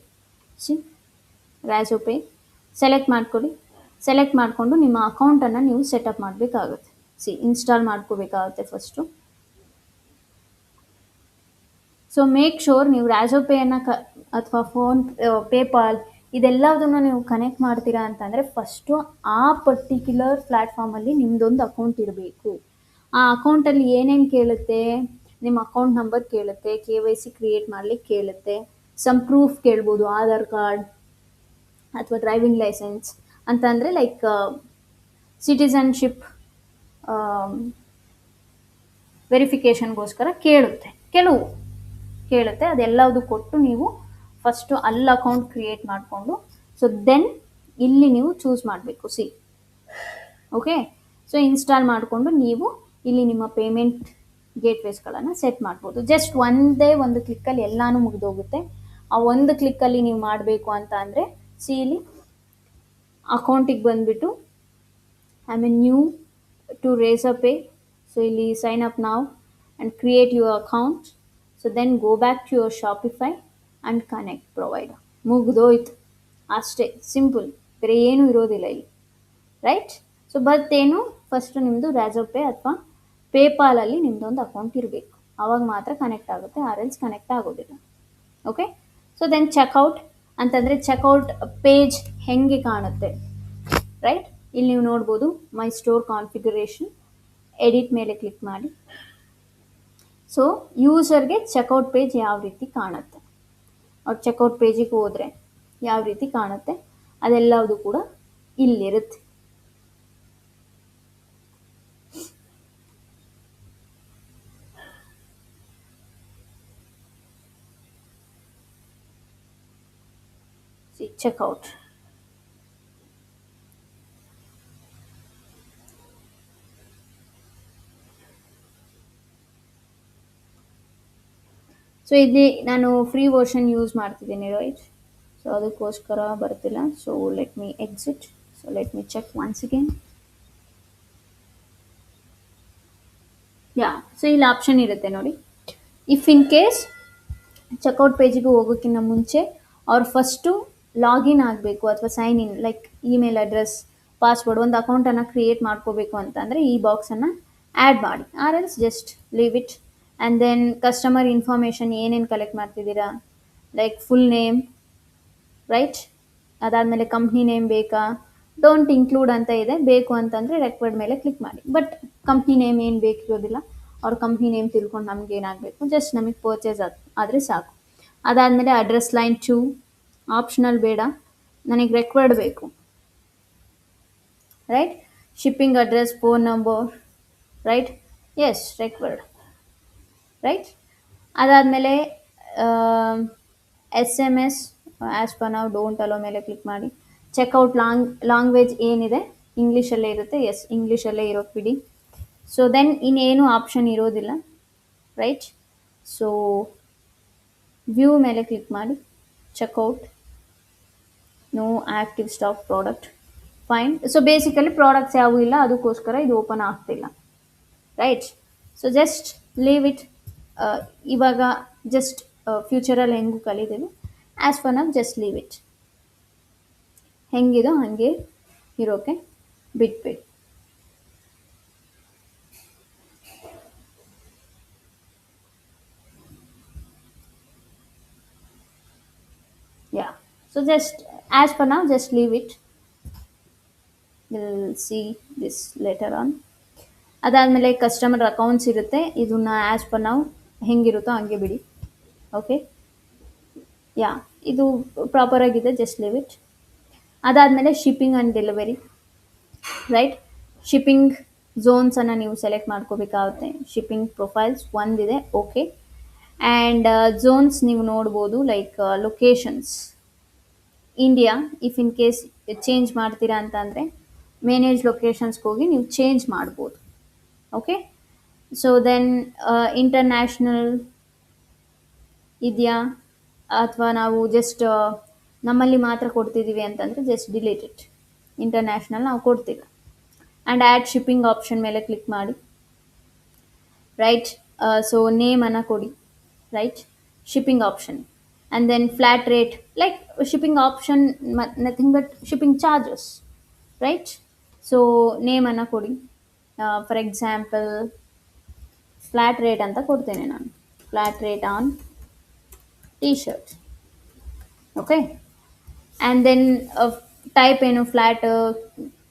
Razorpay select ಮಾಡ್ಕೊಳ್ಳಿ. ಸೆಲೆಕ್ಟ್ ಮಾಡಿಕೊಂಡು ನಿಮ್ಮ ಅಕೌಂಟನ್ನು ನೀವು ಸೆಟಪ್ ಮಾಡಬೇಕಾಗುತ್ತೆ. ಇನ್ಸ್ಟಾಲ್ ಮಾಡ್ಕೋಬೇಕಾಗುತ್ತೆ ಫಸ್ಟು. ಸೊ ಮೇಕ್ ಶೋರ್ ನೀವು ರಾಜೋಪೇಯನ್ನು ಅಥವಾ ಫೋನ್ ಪೇಪಾಲ್ ಇದೆಲ್ಲದನ್ನು ನೀವು ಕನೆಕ್ಟ್ ಮಾಡ್ತೀರಾ ಅಂತಂದರೆ ಫಸ್ಟು ಆ ಪರ್ಟಿಕ್ಯುಲರ್ ಪ್ಲ್ಯಾಟ್ಫಾರ್ಮಲ್ಲಿ ನಿಮ್ಮದೊಂದು ಅಕೌಂಟ್ ಇರಬೇಕು. ಆ ಅಕೌಂಟಲ್ಲಿ ಏನೇನು ಕೇಳುತ್ತೆ, ನಿಮ್ಮ ಅಕೌಂಟ್ ನಂಬರ್ ಕೇಳುತ್ತೆ, KYC ಕ್ರಿಯೇಟ್ ಮಾಡ್ಲಿಕ್ಕೆ ಕೇಳುತ್ತೆ, ಸಮ್ ಪ್ರೂಫ್ ಕೇಳ್ಬೋದು, ಆಧಾರ್ ಕಾರ್ಡ್ ಅಥವಾ ಡ್ರೈವಿಂಗ್ ಲೈಸೆನ್ಸ್ ಅಂತಂದರೆ ಲೈಕ್ ಸಿಟಿಸನ್ಶಿಪ್ ವೆರಿಫಿಕೇಷನ್ಗೋಸ್ಕರ ಕೆಲವು ಕೇಳುತ್ತೆ. ಅದೆಲ್ಲದು ಕೊಟ್ಟು ನೀವು ಫಸ್ಟು ಅಲ್ಲಿ ಅಕೌಂಟ್ ಕ್ರಿಯೇಟ್ ಮಾಡಿಕೊಂಡು ಸೊ ದೆನ್ ಇಲ್ಲಿ ನೀವು ಚೂಸ್ ಮಾಡಬೇಕು. ಓಕೆ, ಸೊ ಇನ್ಸ್ಟಾಲ್ ಮಾಡಿಕೊಂಡು ನೀವು ಇಲ್ಲಿ ನಿಮ್ಮ ಪೇಮೆಂಟ್ ಗೇಟ್ವೇಸ್ಗಳನ್ನು ಸೆಟ್ ಮಾಡ್ಬೋದು. ಜಸ್ಟ್ ಒಂದೇ ಒಂದು ಕ್ಲಿಕ್ಕಲ್ಲಿ ಎಲ್ಲನೂ ಮುಗಿದೋಗುತ್ತೆ. ಆ ಒಂದು ಕ್ಲಿಕ್ಕಲ್ಲಿ ನೀವು ಮಾಡಬೇಕು ಅಂತ ಅಂದರೆ ಇಲ್ಲಿ ಅಕೌಂಟಿಗೆ ಬಂದುಬಿಟ್ಟು ನ್ಯೂ ಟು Razorpay. ಸೊ ಇಲ್ಲಿ sign up now and create your account. So then go back to your Shopify and connect provider. ಮುಗಿದೋಯ್ತು, ಅಷ್ಟೇ, ಸಿಂಪಲ್, ಬೇರೆ ಏನೂ ಇರೋದಿಲ್ಲ ಇಲ್ಲಿ, ರೈಟ್? ಸೊ ಬರ್ತೇನು ಫಸ್ಟು ನಿಮ್ಮದು ರಾಜೋಪೇ ಅಥವಾ ಪೇಪಾಲಲ್ಲಿ ನಿಮ್ಮದೊಂದು ಅಕೌಂಟ್ ಇರಬೇಕು, ಆವಾಗ ಮಾತ್ರ ಕನೆಕ್ಟ್ ಆಗುತ್ತೆ, ಆರ್ ಎಲ್ಸ್ ಕನೆಕ್ಟ್ ಆಗೋದಿಲ್ಲ. ಓಕೆ, ಸೊ ದೆನ್ ಚೆಕ್ಔಟ್ ಅಂತಂದರೆ ಚೆಕ್ಔಟ್ ಪೇಜ್ ಹೆಂಗೆ ಕಾಣುತ್ತೆ, ರೈಟ್? ಇಲ್ಲಿ ನೀವು ನೋಡ್ಬೋದು ಮೈ ಸ್ಟೋರ್ ಕಾನ್ಫಿಗರೇಷನ್, ಎಡಿಟ್ ಮೇಲೆ ಕ್ಲಿಕ್ ಮಾಡಿ. ಸೊ ಯೂಸರ್ಗೆ ಚೆಕ್ಔಟ್ ಪೇಜ್ ಯಾವ ರೀತಿ ಕಾಣುತ್ತೆ, ಅವ್ರು ಚೆಕ್ಔಟ್ ಪೇಜಿಗೆ ಹೋದರೆ ಯಾವ ರೀತಿ ಕಾಣುತ್ತೆ ಅದೆಲ್ಲವುದು ಕೂಡ ಇಲ್ಲಿರುತ್ತೆ. ಚೆಕ್ಔಟ್ ಸೊ ಇಲ್ಲಿ ನಾನು ಫ್ರೀ ವರ್ಷನ್ ಯೂಸ್ ಮಾಡ್ತಿದ್ದೀನಿ, ರೈಟ್? ಸೊ ಅದಕ್ಕೋಸ್ಕರ ಬರ್ತಿಲ್ಲ. So let me exit. So let me check once again. So ಇಲ್ಲಿ ಆಪ್ಷನ್ ಇರುತ್ತೆ ನೋಡಿ. ಇಫ್ ಇನ್ ಕೇಸ್ ಚೆಕ್ಔಟ್ ಪೇಜಿಗೆ ಹೋಗೋಕ್ಕಿಂತ ಮುಂಚೆ ಅವ್ರು ಫಸ್ಟು ಲಾಗಿನ್ ಆಗಬೇಕು ಅಥವಾ sign in like email address, password, ಒಂದು ಅಕೌಂಟನ್ನು ಕ್ರಿಯೇಟ್ ಮಾಡ್ಕೋಬೇಕು ಅಂತಂದರೆ ಈ ಬಾಕ್ಸನ್ನು ಆ್ಯಡ್ ಮಾಡಿ, or else just leave it. And then customer information ಏನೇನು ಕಲೆಕ್ಟ್ ಮಾಡ್ತಿದ್ದೀರಾ, ಲೈಕ್ ಫುಲ್ ನೇಮ್, ರೈಟ್? ಅದಾದಮೇಲೆ ಕಂಪ್ನಿ ನೇಮ್ ಬೇಕಾ, ಡೋಂಟ್ ಇನ್ಕ್ಲೂಡ್ ಅಂತ ಇದೆ, ಬೇಕು ಅಂತಂದರೆ ರೆಕ್ವರ್ಡ್ ಮೇಲೆ ಕ್ಲಿಕ್ ಮಾಡಿ. ಬಟ್ ಕಂಪ್ನಿ ನೇಮ್ ಏನು ಬೇಕಿರೋದಿಲ್ಲ, ಅವ್ರ ಕಂಪ್ನಿ ನೇಮ್ ತಿಳ್ಕೊಂಡು ನಮ್ಗೆ ಏನಾಗಬೇಕು, ಜಸ್ಟ್ ನಮಗೆ ಪರ್ಚೇಸ್ ಆದರೆ ಸಾಕು. ಅದಾದಮೇಲೆ ಅಡ್ರೆಸ್ ಲೈನ್ 2 ಆಪ್ಷನಲ್ ಬೇಡ, ನನಗೆ ರೆಕ್ವರ್ಡ್ ಬೇಕು, right? Shipping address, phone number, right? Yes, required, right? ಅದಾದಮೇಲೆ SMS ಆ್ಯಸ್ ಪರ್ ನಾವು ಡೋಂಟ್ ಅಲೋ ಮೇಲೆ ಕ್ಲಿಕ್ ಮಾಡಿ. ಚೆಕ್ಔಟ್ ಲ್ಯಾಂಗ್ವೇಜ್ ಏನಿದೆ ಇಂಗ್ಲೀಷಲ್ಲೇ ಇರುತ್ತೆ, ಎಸ್, ಇಂಗ್ಲೀಷಲ್ಲೇ ಇರೋದು ಬಿಡಿ. ಸೊ ದೆನ್ ಇನ್ನೇನು ಆಪ್ಷನ್ ಇರೋದಿಲ್ಲ, ರೈಟ್? ಸೊ ವ್ಯೂ ಮೇಲೆ ಕ್ಲಿಕ್ ಮಾಡಿ, checkout, no active stock product, fine. So basically products ಯಾವುವು ಇಲ್ಲ, ಅದಕ್ಕೋಸ್ಕರ ಇದು ಓಪನ್ ಆಗ್ತಿಲ್ಲ, right? So just leave it. ಇವಾಗ ಜಸ್ಟ್ ಫ್ಯೂಚರಲ್ಲಿ ಹೆಂಗೂ ಕಲಿತೀವಿ, ಆ್ಯಸ್ ಫರ್ ನಾವು ಜಸ್ಟ್ ಲೀವ್ ಇಟ್, ಹೆಂಗಿದೋ ಹಾಗೆ ಇರೋಕೆ ಬಿಟ್ಬಿಡಿ. ಸೊ ಜಸ್ಟ್ ಆ್ಯಸ್ ಪರ್ ನಾವು just leave it, will see this later on. ಅದಾದಮೇಲೆ ಕಸ್ಟಮರ್ ಅಕೌಂಟ್ಸ್ ಇರುತ್ತೆ, ಇದನ್ನ ಆ್ಯಸ್ ಪರ್ ನಾವು ಹೆಂಗಿರುತ್ತೋ ಹಂಗೆ ಬಿಡಿ. ಓಕೆ, ಇದು ಪ್ರಾಪರಾಗಿದೆ, ಜಸ್ಟ್ ಲೀವ್ ಇಟ್. ಅದಾದಮೇಲೆ shipping and delivery, right? Shipping ಝೋನ್ಸನ್ನು ನೀವು ಸೆಲೆಕ್ಟ್ ಮಾಡ್ಕೋಬೇಕಾಗುತ್ತೆ. ಶಿಪ್ಪಿಂಗ್ ಪ್ರೊಫೈಲ್ಸ್ ಒಂದಿದೆ, ಓಕೆ. ಆ್ಯಂಡ್ ಝೋನ್ಸ್ ನೀವು ನೋಡ್ಬೋದು, like locations, India. If in case change ಮಾಡ್ತೀರಾ ಅಂತಂದರೆ ಮ್ಯಾನೇಜ್ ಲೊಕೇಶನ್ಸ್ಗೆ ಹೋಗಿ ನೀವು ಚೇಂಜ್ ಮಾಡ್ಬೋದು, ಓಕೆ. ಸೊ ದೆನ್ ಇಂಟರ್ನ್ಯಾಷನಲ್ ಇದೆಯಾ ಅಥವಾ ನಾವು ಜಸ್ಟ್ ನಮ್ಮಲ್ಲಿ ಮಾತ್ರ ಕೊಡ್ತಿದ್ದೀವಿ ಅಂತಂದರೆ ಜಸ್ಟ್ ಡಿಲೀಟ್ ಇಟ್, ಇಂಟರ್ನ್ಯಾಷನಲ್ ನಾವು ಕೊಡ್ತಿಲ್ಲ. ಆ್ಯಂಡ್ ಆ್ಯಡ್ ಶಿಪ್ಪಿಂಗ್ ಆಪ್ಷನ್ ಮೇಲೆ ಕ್ಲಿಕ್ ಮಾಡಿ, ರೈಟ್? ಸೊ ನೇಮನ್ನು ಕೊಡಿ, right? Shipping option and then flat rate, like shipping option nothing but shipping charges, right? So ನೇಮನ್ನು ಕೊಡಿ, ಫಾರ್ ಎಕ್ಸಾಂಪಲ್ ಫ್ಲ್ಯಾಟ್ ರೇಟ್ ಅಂತ ಕೊಡ್ತೇನೆ ನಾನು, flat rate on t-shirt. Okay, and then type ಏನು flat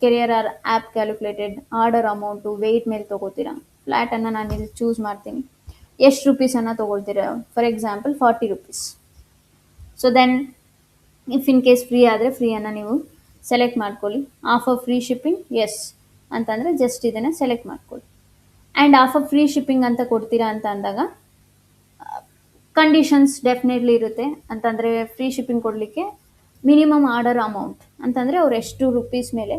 carrier or app calculated order amount weight ಮೇಲೆ ತೊಗೋತೀರಾ. ಫ್ಲ್ಯಾಟನ್ನು ನಾನು ಇಲ್ಲಿ ಚೂಸ್ ಮಾಡ್ತೀನಿ. ಎಷ್ಟು ರುಪೀಸನ್ನು ತೊಗೊಳ್ತೀರಾ? For example 40 rupees. So then if in case free ಆದರೆ ಫ್ರೀಯನ್ನು ನೀವು ಸೆಲೆಕ್ಟ್ ಮಾಡ್ಕೊಳ್ಳಿ. ಆಫರ್ ಫ್ರೀ ಶಿಪ್ಪಿಂಗ್ ಎಸ್ ಅಂತಂದರೆ ಜಸ್ಟ್ ಇದನ್ನು ಸೆಲೆಕ್ಟ್ ಮಾಡ್ಕೊಳ್ಳಿ. ಆ್ಯಂಡ್ ಆಫರ್ ಫ್ರೀ ಶಿಪ್ಪಿಂಗ್ ಅಂತ ಕೊಡ್ತೀರಾ ಅಂತ ಅಂದಾಗ ಕಂಡೀಷನ್ಸ್ ಡೆಫಿನೆಟ್ಲಿ ಇರುತ್ತೆ. ಅಂತಂದರೆ ಫ್ರೀ ಶಿಪ್ಪಿಂಗ್ ಕೊಡಲಿಕ್ಕೆ ಮಿನಿಮಮ್ ಆರ್ಡರ್ ಅಮೌಂಟ್ ಅಂತಂದರೆ ಅವ್ರು ಎಷ್ಟು ರುಪೀಸ್ ಮೇಲೆ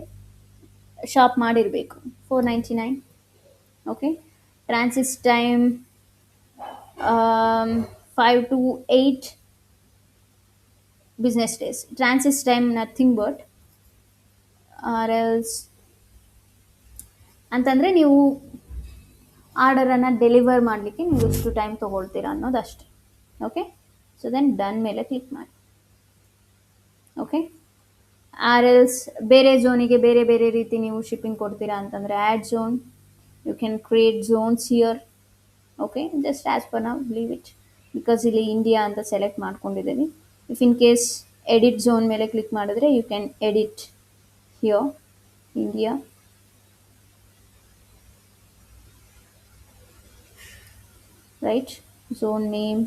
ಶಾಪ್ ಮಾಡಿರಬೇಕು. 499. Okay, transit time 5 to 8 business days. Transit time nothing but or else ಅಂತಂದರೆ ನೀವು ಆರ್ಡರನ್ನು ಡೆಲಿವರ್ ಮಾಡಲಿಕ್ಕೆ ನೀವು ಎಷ್ಟು time ತೊಗೊಳ್ತೀರಾ ಅನ್ನೋದಷ್ಟೇ. Okay, so then done ಮೇಲೆ ಕ್ಲಿಕ್ ಮಾಡಿ. ಓಕೆ, ಆರ್ ಎಲ್ಸ್ ಬೇರೆ ಝೋನಿಗೆ ಬೇರೆ ಬೇರೆ ರೀತಿ ನೀವು ಶಿಪ್ಪಿಂಗ್ ಕೊಡ್ತೀರಾ ಅಂತಂದರೆ add zone, you can create zones here. Okay, just as per ನಾವು ಲೀವ್ ಇಟ್ ಬಿಕಾಸ್ ಇಲ್ಲಿ ಇಂಡಿಯಾ ಅಂತ ಸೆಲೆಕ್ಟ್ ಮಾಡ್ಕೊಂಡಿದ್ದೀನಿ. If in case edit zone ಮೇಲೆ ಕ್ಲಿಕ್ ಮಾಡಿದ್ರೆ you can edit here India. Right, zone name,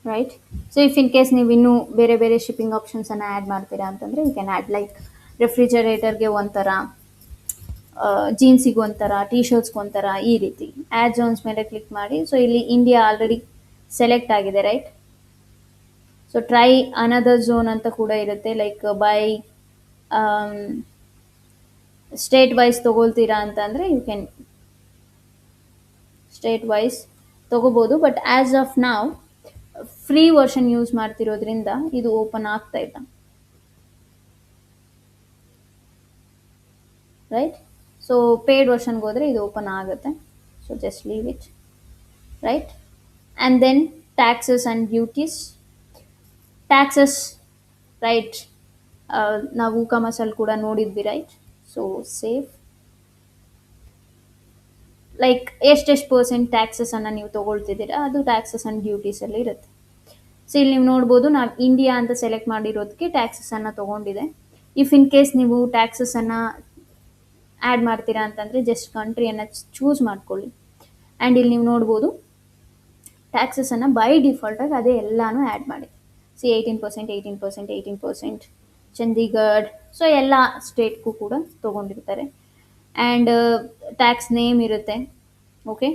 right. So if in case ನೀವು ಇನ್ನೂ ಬೇರೆ ಬೇರೆ ಶಿಪ್ಪಿಂಗ್ ಆಪ್ಷನ್ಸನ್ನು ಆ್ಯಡ್ ಮಾಡ್ತೀರಾ ಅಂತಂದರೆ ಯು ಕ್ಯಾನ್ ಆ್ಯಡ್ ಲೈಕ್ ರೆಫ್ರಿಜರೇಟರ್ಗೆ ಒಂಥರ, ಜೀನ್ಸಿಗೆ ಒಂಥರ, ಟಿ ಶರ್ಟ್ಸ್ಗೆ ಒಂಥರ, ಈ ರೀತಿ ಆ್ಯಡ್ ಝೋನ್ಸ್ ಮೇಲೆ ಕ್ಲಿಕ್ ಮಾಡಿ. ಸೊ ಇಲ್ಲಿ ಇಂಡಿಯಾ ಆಲ್ರೆಡಿ ಸೆಲೆಕ್ಟ್ ಆಗಿದೆ, right. So try another zone ಅಂತ ಕೂಡ ಇರುತ್ತೆ, ಲೈಕ್ ಬೈ ಸ್ಟೇಟ್ ವೈಸ್ ತೊಗೊಳ್ತೀರಾ ಅಂತಂದರೆ ಯು ಕ್ಯಾನ್ ಸ್ಟೇಟ್ ವೈಸ್ ತೊಗೋಬೋದು. ಬಟ್ ಆ್ಯಸ್ ಆಫ್ ನಾವು ಫ್ರೀ ವರ್ಷನ್ ಯೂಸ್ ಮಾಡ್ತಿರೋದ್ರಿಂದ ಇದು ಓಪನ್ ಆಗ್ತಾ ಇಲ್ಲ, ರೈಟ್. ಸೊ ಪೇಯ್ಡ್ ವರ್ಷನ್ಗೆ ಹೋದರೆ ಇದು ಓಪನ್ ಆಗುತ್ತೆ. So just leave it, right. And then taxes and duties. Taxes, right, ನಾವು ಕಾಮರ್ಸಲ್ಲಿ ಕೂಡ ನೋಡಿದ್ವಿ, ರೈಟ್. ಸೊ ಸೇಫ್ ಲೈಕ್ ಎಷ್ಟೆಷ್ಟು ಪರ್ಸೆಂಟ್ ಟ್ಯಾಕ್ಸಸನ್ನು ನೀವು ತೊಗೊಳ್ತಿದ್ದೀರಾ ಅದು ಟ್ಯಾಕ್ಸಸ್ ಆ್ಯಂಡ್ ಡ್ಯೂಟೀಸಲ್ಲಿ ಇರುತ್ತೆ. ಸೊ ಇಲ್ಲಿ ನೀವು ನೋಡ್ಬೋದು, ನಾನು ಇಂಡಿಯಾ ಅಂತ ಸೆಲೆಕ್ಟ್ ಮಾಡಿರೋದಕ್ಕೆ ಟ್ಯಾಕ್ಸಸನ್ನು ತೊಗೊಂಡಿದೆ. ಇಫ್ ಇನ್ ಕೇಸ್ ನೀವು ಟ್ಯಾಕ್ಸಸನ್ನು ಆ್ಯಡ್ ಮಾಡ್ತೀರಾ ಅಂತಂದರೆ ಜಸ್ಟ್ ಕಂಟ್ರಿಯನ್ನು ಚೂಸ್ ಮಾಡ್ಕೊಳ್ಳಿ. ಆ್ಯಂಡ್ ಇಲ್ಲಿ ನೀವು ನೋಡ್ಬೋದು ಟ್ಯಾಕ್ಸಸನ್ನು ಬೈ ಡಿಫಾಲ್ಟಾಗಿ ಅದೇ ಎಲ್ಲನೂ ಆ್ಯಡ್ ಮಾಡಿ. 18%, 18%, 18%, ಚಂಡೀಗಢ, ಸೊ ಎಲ್ಲ ಸ್ಟೇಟ್ಗೂ ಕೂಡ ತೊಗೊಂಡಿರ್ತಾರೆ. ಆ್ಯಂಡ್ ಟ್ಯಾಕ್ಸ್ ನೇಮ್ ಇರುತ್ತೆ. ಓಕೆ,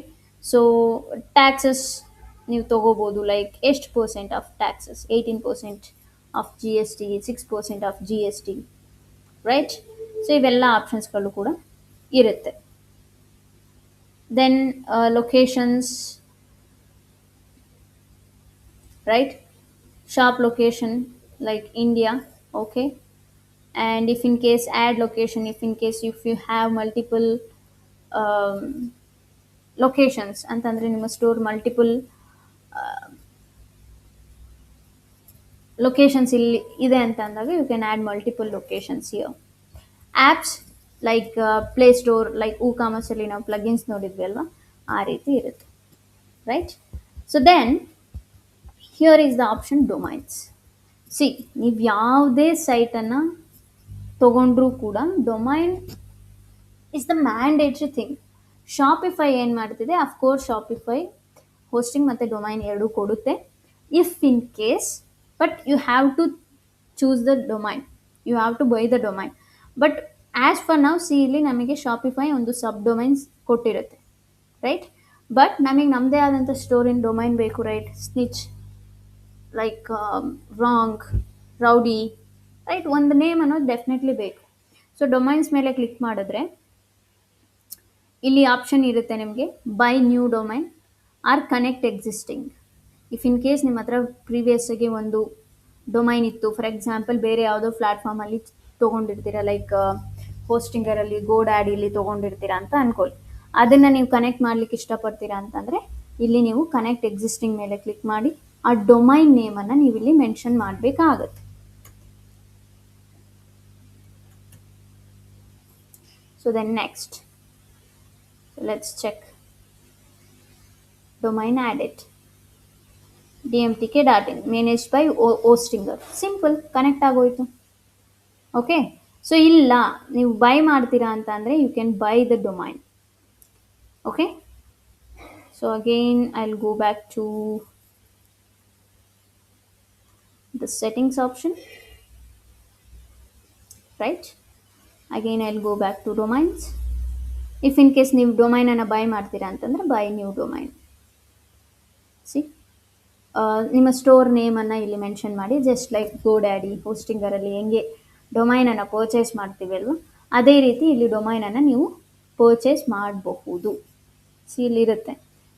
ಸೊ ಟ್ಯಾಕ್ಸಸ್ ನೀವು ತೊಗೋಬೋದು, ಲೈಕ್ ಎಷ್ಟು percent of taxes, 18% of G S T, 6% of G S T, right. So ಇವೆಲ್ಲ ಆಪ್ಷನ್ಸ್ಗಳು ಕೂಡ ಇರುತ್ತೆ. Then locations, right, shop location like India. Okay, and if in case add location, if in case if you have multiple locations ಅಂತಂದರೆ ನಿಮ್ಮ store multiple locations ಇಲ್ಲಿ ಇದೆ ಅಂತ ಅಂದಾಗ you can add multiple locations here. Apps like play store, like ಕಾಮರ್ಸಲ್ಲಿ ನಾವು plugins ನೋಡಿದ್ವಿ ಅಲ್ವಾ, ಆ ರೀತಿ ಇರುತ್ತೆ, right. So then here is the option domains. See, ನೀವು ಯಾವುದೇ ಸೈಟನ್ನು ತೊಗೊಂಡ್ರೂ ಕೂಡ domain is the mandatory thing. Shopify ಏನು ಮಾಡ್ತಿದೆ, ಅಫ್ಕೋರ್ಸ್ ಶಾಪಿಫೈ ಹೋಸ್ಟಿಂಗ್ ಮತ್ತು ಡೊಮೈನ್ ಎರಡೂ ಕೊಡುತ್ತೆ. If in case, but you have to choose the domain, you have to buy the domain. But as far ನಾವು ಸಿ, ಇಲ್ಲಿ ನಮಗೆ ಶಾಪಿಫೈ ಒಂದು sub domains ಕೊಟ್ಟಿರುತ್ತೆ, ರೈಟ್. ಬಟ್ ನಮಗೆ ನಮ್ಮದೇ ಆದಂಥ ಸ್ಟೋರಿನ ಡೊಮೈನ್ ಬೇಕು, ರೈಟ್. ಸ್ನಿಚ್, ಲೈಕ್ ರಾಂಗ್, ರೌಡಿ, ರೈಟ್, ಒಂದು ನೇಮ್ ಅನ್ನೋದು ಡೆಫಿನೆಟ್ಲಿ ಬೇಕು. ಸೊ ಡೊಮೈನ್ಸ್ ಮೇಲೆ ಕ್ಲಿಕ್ ಮಾಡಿದ್ರೆ ಇಲ್ಲಿ ಆಪ್ಷನ್ ಇರುತ್ತೆ ನಿಮಗೆ, buy new domain or connect existing. If in case ನಿಮ್ಮ ಹತ್ರ ಪ್ರೀವಿಯಸ್ಸಾಗಿ ಒಂದು ಡೊಮೈನ್ ಇತ್ತು, ಫಾರ್ ಎಕ್ಸಾಂಪಲ್ ಬೇರೆ ಯಾವುದೋ ಪ್ಲ್ಯಾಟ್ಫಾರ್ಮಲ್ಲಿ ತೊಗೊಂಡಿರ್ತೀರ, ಲೈಕ್ ಹೋಸ್ಟಿಂಗರಲ್ಲಿ ಗೋಡ್ಯಾಡಿಲಿ ತೊಗೊಂಡಿರ್ತೀರಾ ಅಂತ ಅಂದ್ಕೊಳ್ಳಿ. ಅದನ್ನು ನೀವು ಕನೆಕ್ಟ್ ಮಾಡಲಿಕ್ಕೆ ಇಷ್ಟಪಡ್ತೀರಾ ಅಂತಂದರೆ ಇಲ್ಲಿ ನೀವು ಕನೆಕ್ಟ್ ಎಕ್ಸಿಸ್ಟಿಂಗ್ ಮೇಲೆ ಕ್ಲಿಕ್ ಮಾಡಿ ಆ ಡೊಮೈನ್ ನೇಮನ್ನು ನೀವು ಇಲ್ಲಿ ಮೆನ್ಷನ್ ಮಾಡಬೇಕಾಗತ್ತೆ. So then next, so let's check domain added. dmtk.in managed by Ostinger. Simple, connect ಆಗೋಯ್ತು. ಓಕೆ, ಸೊ ಇಲ್ಲ ನೀವು ಬೈ ಮಾಡ್ತೀರಾ ಅಂತ ಅಂದರೆ you can buy the domain. Okay, so again I will go back to the settings option, right? Again I'll go back to domains. If in case ನೀವು domain ಅನ್ನು by ಮಾಡ್ತೀರಾ ಅಂತಂದ್ರೆ by new domain. C, ನಿಮ್ಮ store ನೇಮನ್ನು ಇಲ್ಲಿ mention ಮಾಡಿ, just like ಗೋಡ್ಯಾಡಿ ಹೋಸ್ಟಿಂಗರಲ್ಲಿ ಹೆಂಗೆ ಡೊಮೈನನ್ನು purchase ಮಾಡ್ತೀವಿ ಅಲ್ವಾ, ಅದೇ ರೀತಿ ಇಲ್ಲಿ ಡೊಮೈನನ್ನು ನೀವು ಪರ್ಚೇಸ್ ಮಾಡಬಹುದು. ಸಿ, ಇಲ್ಲಿರುತ್ತೆ.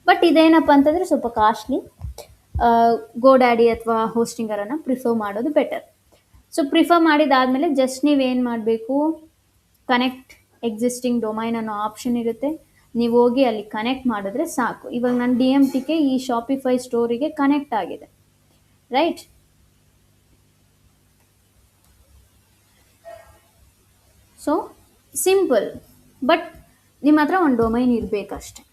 ಬಟ್ ಇದೇನಪ್ಪ ಅಂತಂದರೆ ಸ್ವಲ್ಪ ಕಾಸ್ಟ್ಲಿ. ಗೋಡ್ಯಾಡಿ ಅಥವಾ ಹೋಸ್ಟಿಂಗರನ್ನು ಪ್ರಿಫರ್ ಮಾಡೋದು ಬೆಟರ್. ಸೊ ಪ್ರಿಫರ್ ಮಾಡಿದಾದಮೇಲೆ ಜಸ್ಟ್ ನೀವೇನು ಮಾಡಬೇಕು, ಕನೆಕ್ಟ್ ಎಕ್ಸಿಸ್ಟಿಂಗ್ ಡೊಮೈನ್ ಅನ್ನೋ ಆಪ್ಷನ್ ಇರುತ್ತೆ, ನೀವು ಹೋಗಿ ಅಲ್ಲಿ ಕನೆಕ್ಟ್ ಮಾಡಿದ್ರೆ ಸಾಕು. ಇವಾಗ ನನ್ನ DMTK ಈ ಶಾಪಿಫೈ ಸ್ಟೋರಿಗೆ ಕನೆಕ್ಟ್ ಆಗಿದೆ, ರೈಟ್? ಸೊ ಸಿಂಪಲ್, ಬಟ್ ನಿಮ್ಮ ಹತ್ರ ಒಂದು ಡೊಮೈನ್ ಇರಬೇಕಷ್ಟೆ.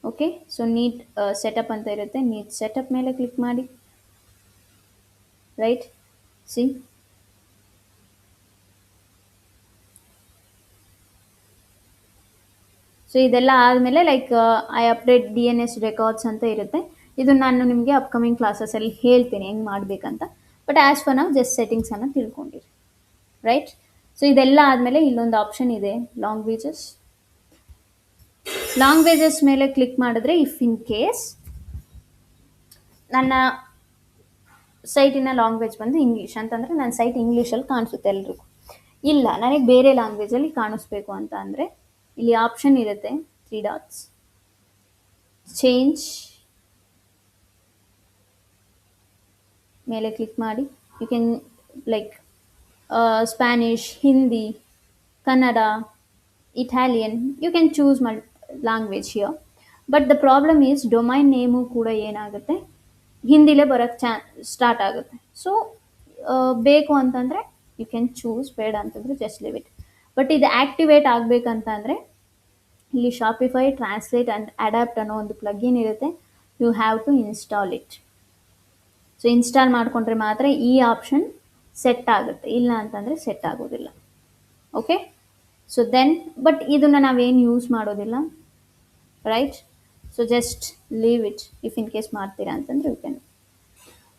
ಓಕೆ, ಸೊ ನೀಟ್ ಸೆಟಪ್ ಅಂತ ಇರುತ್ತೆ, ನೀಟ್ ಸೆಟಪ್ ಮೇಲೆ ಕ್ಲಿಕ್ ಮಾಡಿ, ರೈಟ್? ಸಿ, ಸೊ ಇದೆಲ್ಲ ಆದಮೇಲೆ like I update DNS records ಅಂತ ಇರುತ್ತೆ. ಇದು ನಾನು ನಿಮಗೆ ಅಪ್ಕಮಿಂಗ್ ಕ್ಲಾಸಸಲ್ಲಿ ಹೇಳ್ತೀನಿ ಹೆಂಗೆ ಮಾಡಬೇಕಂತ. ಬಟ್ ಆ್ಯಸ್ ಫರ್ ನಾವು ಜಸ್ಟ್ ಸೆಟ್ಟಿಂಗ್ಸನ್ನು ತಿಳ್ಕೊಂಡಿರಿ, ರೈಟ್? ಸೊ ಇದೆಲ್ಲ ಆದಮೇಲೆ ಇಲ್ಲೊಂದು ಆಪ್ಷನ್ ಇದೆ, ಲ್ಯಾಂಗ್ವೇಜಸ್ ಮೇಲೆ ಕ್ಲಿಕ್ ಮಾಡಿದ್ರೆ ಇಫ್ ಇನ್ ಕೇಸ್ ನನ್ನ ಸೈಟಿನ ಲ್ಯಾಂಗ್ವೇಜ್ ಬಂದು ಇಂಗ್ಲೀಷ್ ಅಂತಂದರೆ ನನ್ನ ಸೈಟ್ ಇಂಗ್ಲೀಷಲ್ಲಿ ಕಾಣಿಸುತ್ತೆ ಎಲ್ರಿಗೂ. ಇಲ್ಲ ನನಗೆ ಬೇರೆ ಲ್ಯಾಂಗ್ವೇಜಲ್ಲಿ ಕಾಣಿಸ್ಬೇಕು ಅಂತ ಅಂದರೆ ಇಲ್ಲಿ ಆಪ್ಷನ್ ಇರುತ್ತೆ, 3 ಡಾಟ್ಸ್, ಚೇಂಜ್ ಮೇಲೆ ಕ್ಲಿಕ್ ಮಾಡಿ. You can like Spanish, Hindi, Kannada, Italian, you can choose language here. But the problem is domain name ಕೂಡ ಏನಾಗುತ್ತೆ, ಹಿಂದಿಲೇ ಬರೋಕ್ಕೆ ಸ್ಟಾರ್ಟ್ ಆಗುತ್ತೆ. ಸೊ ಬೇಕು ಅಂತಂದರೆ ಯು ಕ್ಯಾನ್ ಚೂಸ್, ಬೇಡ ಅಂತಂದರೆ ಜಸ್ಟ್ ಲಿವ್ ಇಟ್. ಬಟ್ ಇದು ಆ್ಯಕ್ಟಿವೇಟ್ ಆಗಬೇಕಂತಂದರೆ ಇಲ್ಲಿ ಶಾಪಿಫೈ ಟ್ರಾನ್ಸ್ಲೇಟ್ ಆ್ಯಂಡ್ ಅಡ್ಯಾಪ್ಟ್ ಅನ್ನೋ ಒಂದು ಪ್ಲಗಿನ್ ಇರುತ್ತೆ, you have to install it. So install ಮಾಡಿಕೊಂಡ್ರೆ ಮಾತ್ರ ಈ ಆಪ್ಷನ್ ಸೆಟ್ ಆಗುತ್ತೆ, ಇಲ್ಲ ಅಂತಂದರೆ ಸೆಟ್ ಆಗೋದಿಲ್ಲ. ಓಕೆ, ಸೊ ದೆನ್ ಬಟ್ ಇದನ್ನು ನಾವೇನು ಯೂಸ್ ಮಾಡೋದಿಲ್ಲ, right? So just leave it if in case ಮಾಡ್ತೀರಾ ಅಂತಂದರೆ ಯು ಕ್ಯಾನ್.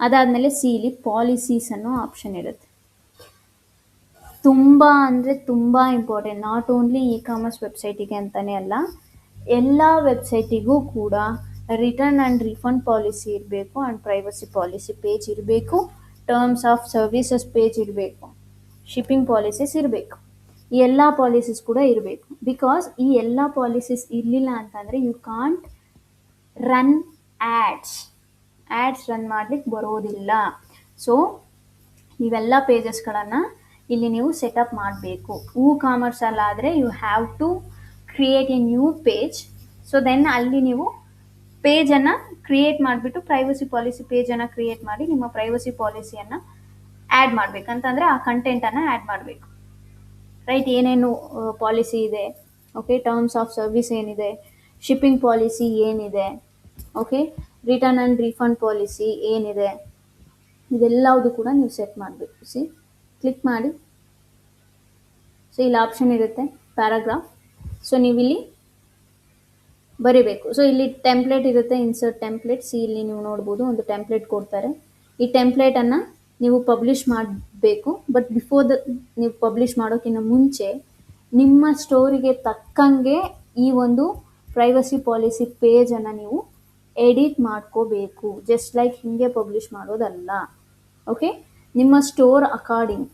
ಅದಾದಮೇಲೆ ಇಲ್ಲಿ ಪಾಲಿಸೀಸ್ ಅನ್ನೋ ಆಪ್ಷನ್ ಇರುತ್ತೆ. ತುಂಬ ಅಂದರೆ ತುಂಬ important, not only E commerce ವೆಬ್ಸೈಟಿಗೆ ಅಂತಲೇ ಅಲ್ಲ, ಎಲ್ಲ ವೆಬ್ಸೈಟಿಗೂ ಕೂಡ ರಿಟರ್ನ್ ಆ್ಯಂಡ್ ರಿಫಂಡ್ ಪಾಲಿಸಿ ಇರಬೇಕು, ಆ್ಯಂಡ್ ಪ್ರೈವಸಿ ಪಾಲಿಸಿ ಪೇಜ್ ಇರಬೇಕು, ಟರ್ಮ್ಸ್ ಆಫ್ ಸರ್ವಿಸಸ್ ಪೇಜ್ ಇರಬೇಕು, ಶಿಪ್ಪಿಂಗ್ ಪಾಲಿಸೀಸ್ ಇರಬೇಕು. ಈ ಎಲ್ಲ ಪಾಲಿಸೀಸ್ ಕೂಡ ಇರಬೇಕು. ಬಿಕಾಸ್ ಈ ಎಲ್ಲ ಪಾಲಿಸೀಸ್ ಇರಲಿಲ್ಲ ಅಂತಂದರೆ you can't run ads run ಮಾಡ್ಲಿಕ್ಕೆ ಬರೋದಿಲ್ಲ. ಸೊ ಇವೆಲ್ಲ ಪೇಜಸ್ಗಳನ್ನು ಇಲ್ಲಿ ನೀವು ಸೆಟಪ್ ಮಾಡಬೇಕು. ಕಾಮರ್ಸಲ್ಲಾದರೆ you have to create a new page. So then ಅಲ್ಲಿ ನೀವು ಪೇಜನ್ನು ಕ್ರಿಯೇಟ್ ಮಾಡಿಬಿಟ್ಟು ಪ್ರೈವಸಿ ಪಾಲಿಸಿ ಪೇಜನ್ನು ಕ್ರಿಯೇಟ್ ಮಾಡಿ ನಿಮ್ಮ ಪ್ರೈವಸಿ ಪಾಲಿಸಿಯನ್ನು ಆ್ಯಡ್ ಮಾಡಬೇಕಂತಂದರೆ ಆ ಕಂಟೆಂಟನ್ನು ಆ್ಯಡ್ ಮಾಡಬೇಕು, ರೈಟ್? ಏನೇನು ಪಾಲಿಸಿ ಇದೆ, ಓಕೆ, ಟರ್ಮ್ಸ್ ಆಫ್ ಸರ್ವಿಸ್ ಏನಿದೆ, ಶಿಪ್ಪಿಂಗ್ ಪಾಲಿಸಿ ಏನಿದೆ, okay, return and refund policy ಏನಿದೆ, ಇದೆಲ್ಲವುದು ಕೂಡ ನೀವು ಸೆಟ್ ಮಾಡಬೇಕು. ಸಿ, ಕ್ಲಿಕ್ ಮಾಡಿ. ಸೊ ಇಲ್ಲಿ ಆಪ್ಷನ್ ಇರುತ್ತೆ ಪ್ಯಾರಾಗ್ರಾಫ್. ಸೊ ನೀವಿಲ್ಲಿ ಬರೀಬೇಕು. ಸೊ ಇಲ್ಲಿ ಟೆಂಪ್ಲೇಟ್ ಇರುತ್ತೆ, ಇನ್ಸರ್ಟ್ ಟೆಂಪ್ಲೇಟ್. ಸಿ, ಇಲ್ಲಿ ನೀವು ನೋಡ್ಬೋದು ಒಂದು ಟೆಂಪ್ಲೇಟ್ ಕೊಡ್ತಾರೆ. ಈ ಟೆಂಪ್ಲೇಟನ್ನು ನೀವು ಪಬ್ಲಿಷ್ ಮಾಡಬೇಕು. ಬಟ್ ಬಿಫೋರ್ ನೀವು ಪಬ್ಲಿಷ್ ಮಾಡೋಕ್ಕಿಂತ ಮುಂಚೆ ನಿಮ್ಮ ಸ್ಟೋರಿಗೆ ತಕ್ಕಂಗೆ ಈ ಒಂದು ಪ್ರೈವಸಿ ಪಾಲಿಸಿ ಪೇಜನ್ನು ನೀವು ಎಡಿಟ್ ಮಾಡ್ಕೋಬೇಕು. ಜಸ್ಟ್ ಲೈಕ್ ಹೀಗೆ ಪಬ್ಲಿಷ್ ಮಾಡೋದಲ್ಲ, ಓಕೆ? ನಿಮ್ಮ ಸ್ಟೋರ್ ಅಕಾರ್ಡಿಂಗ್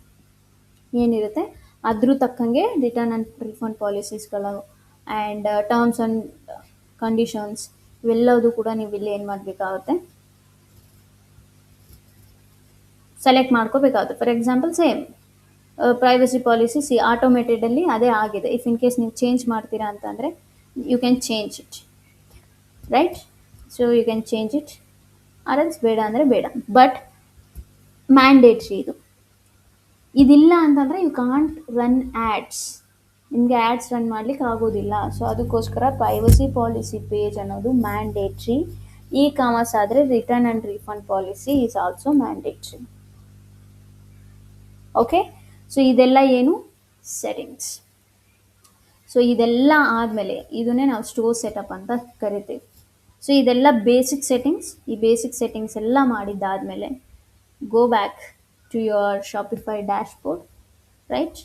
ಏನಿರುತ್ತೆ ಅದ್ರ ತಕ್ಕಂಗೆ ರಿಟರ್ನ್ ಆ್ಯಂಡ್ ರಿಫಂಡ್ ಪಾಲಿಸೀಸ್ಗಳು ಆ್ಯಂಡ್ ಟರ್ಮ್ಸ್ ಆ್ಯಂಡ್ ಕಂಡೀಷನ್ಸ್ ಇವೆಲ್ಲವೂ ಕೂಡ ನೀವು ಇಲ್ಲಿ ಏನು ಮಾಡಬೇಕಾಗುತ್ತೆ, ಸೆಲೆಕ್ಟ್ ಮಾಡ್ಕೋಬೇಕಾಗುತ್ತೆ. For example same privacy policy ಆಟೋಮೇಟೆಡಲ್ಲಿ ಅದೇ ಆಗಿದೆ. ಇಫ್ ಇನ್ ಕೇಸ್ ನೀವು ಚೇಂಜ್ ಮಾಡ್ತೀರಾ ಅಂತಂದರೆ you can change it, right? So you can change it, or else ಬೇಡ ಅಂದರೆ ಬೇಡ. ಬಟ್ ಮ್ಯಾಂಡೇಟ್ರಿ ಇದು. ಇದಿಲ್ಲ ಅಂತಂದರೆ ಯು ಕಾಂಟ್ ರನ್ ಆ್ಯಡ್ಸ್, ನಿಮಗೆ ಆ್ಯಡ್ಸ್ ರನ್ ಮಾಡ್ಲಿಕ್ಕೆ ಆಗೋದಿಲ್ಲ. ಸೊ ಅದಕ್ಕೋಸ್ಕರ ಪ್ರೈವಸಿ ಪಾಲಿಸಿ ಪೇಜ್ ಅನ್ನೋದು ಮ್ಯಾಂಡೇಟ್ರಿ. ಇ ಕಾಮರ್ಸ್ ಆದರೆ written and refund policy is also mandatory. Okay, so ಇದೆಲ್ಲ ಏನು ಸೆಟ್ಟಿಂಗ್ಸ್. ಸೊ ಇದೆಲ್ಲ ಆದಮೇಲೆ ಇದನ್ನೇ ನಾವು ಸ್ಟೋರ್ ಸೆಟಪ್ ಅಂತ ಕರಿತೀವಿ. ಸೊ ಇದೆಲ್ಲ ಬೇಸಿಕ್ ಸೆಟ್ಟಿಂಗ್ಸ್. ಈ ಬೇಸಿಕ್ ಸೆಟ್ಟಿಂಗ್ಸ್ ಎಲ್ಲ ಮಾಡಿದ್ದಾದಮೇಲೆ go back to your Shopify dashboard, right.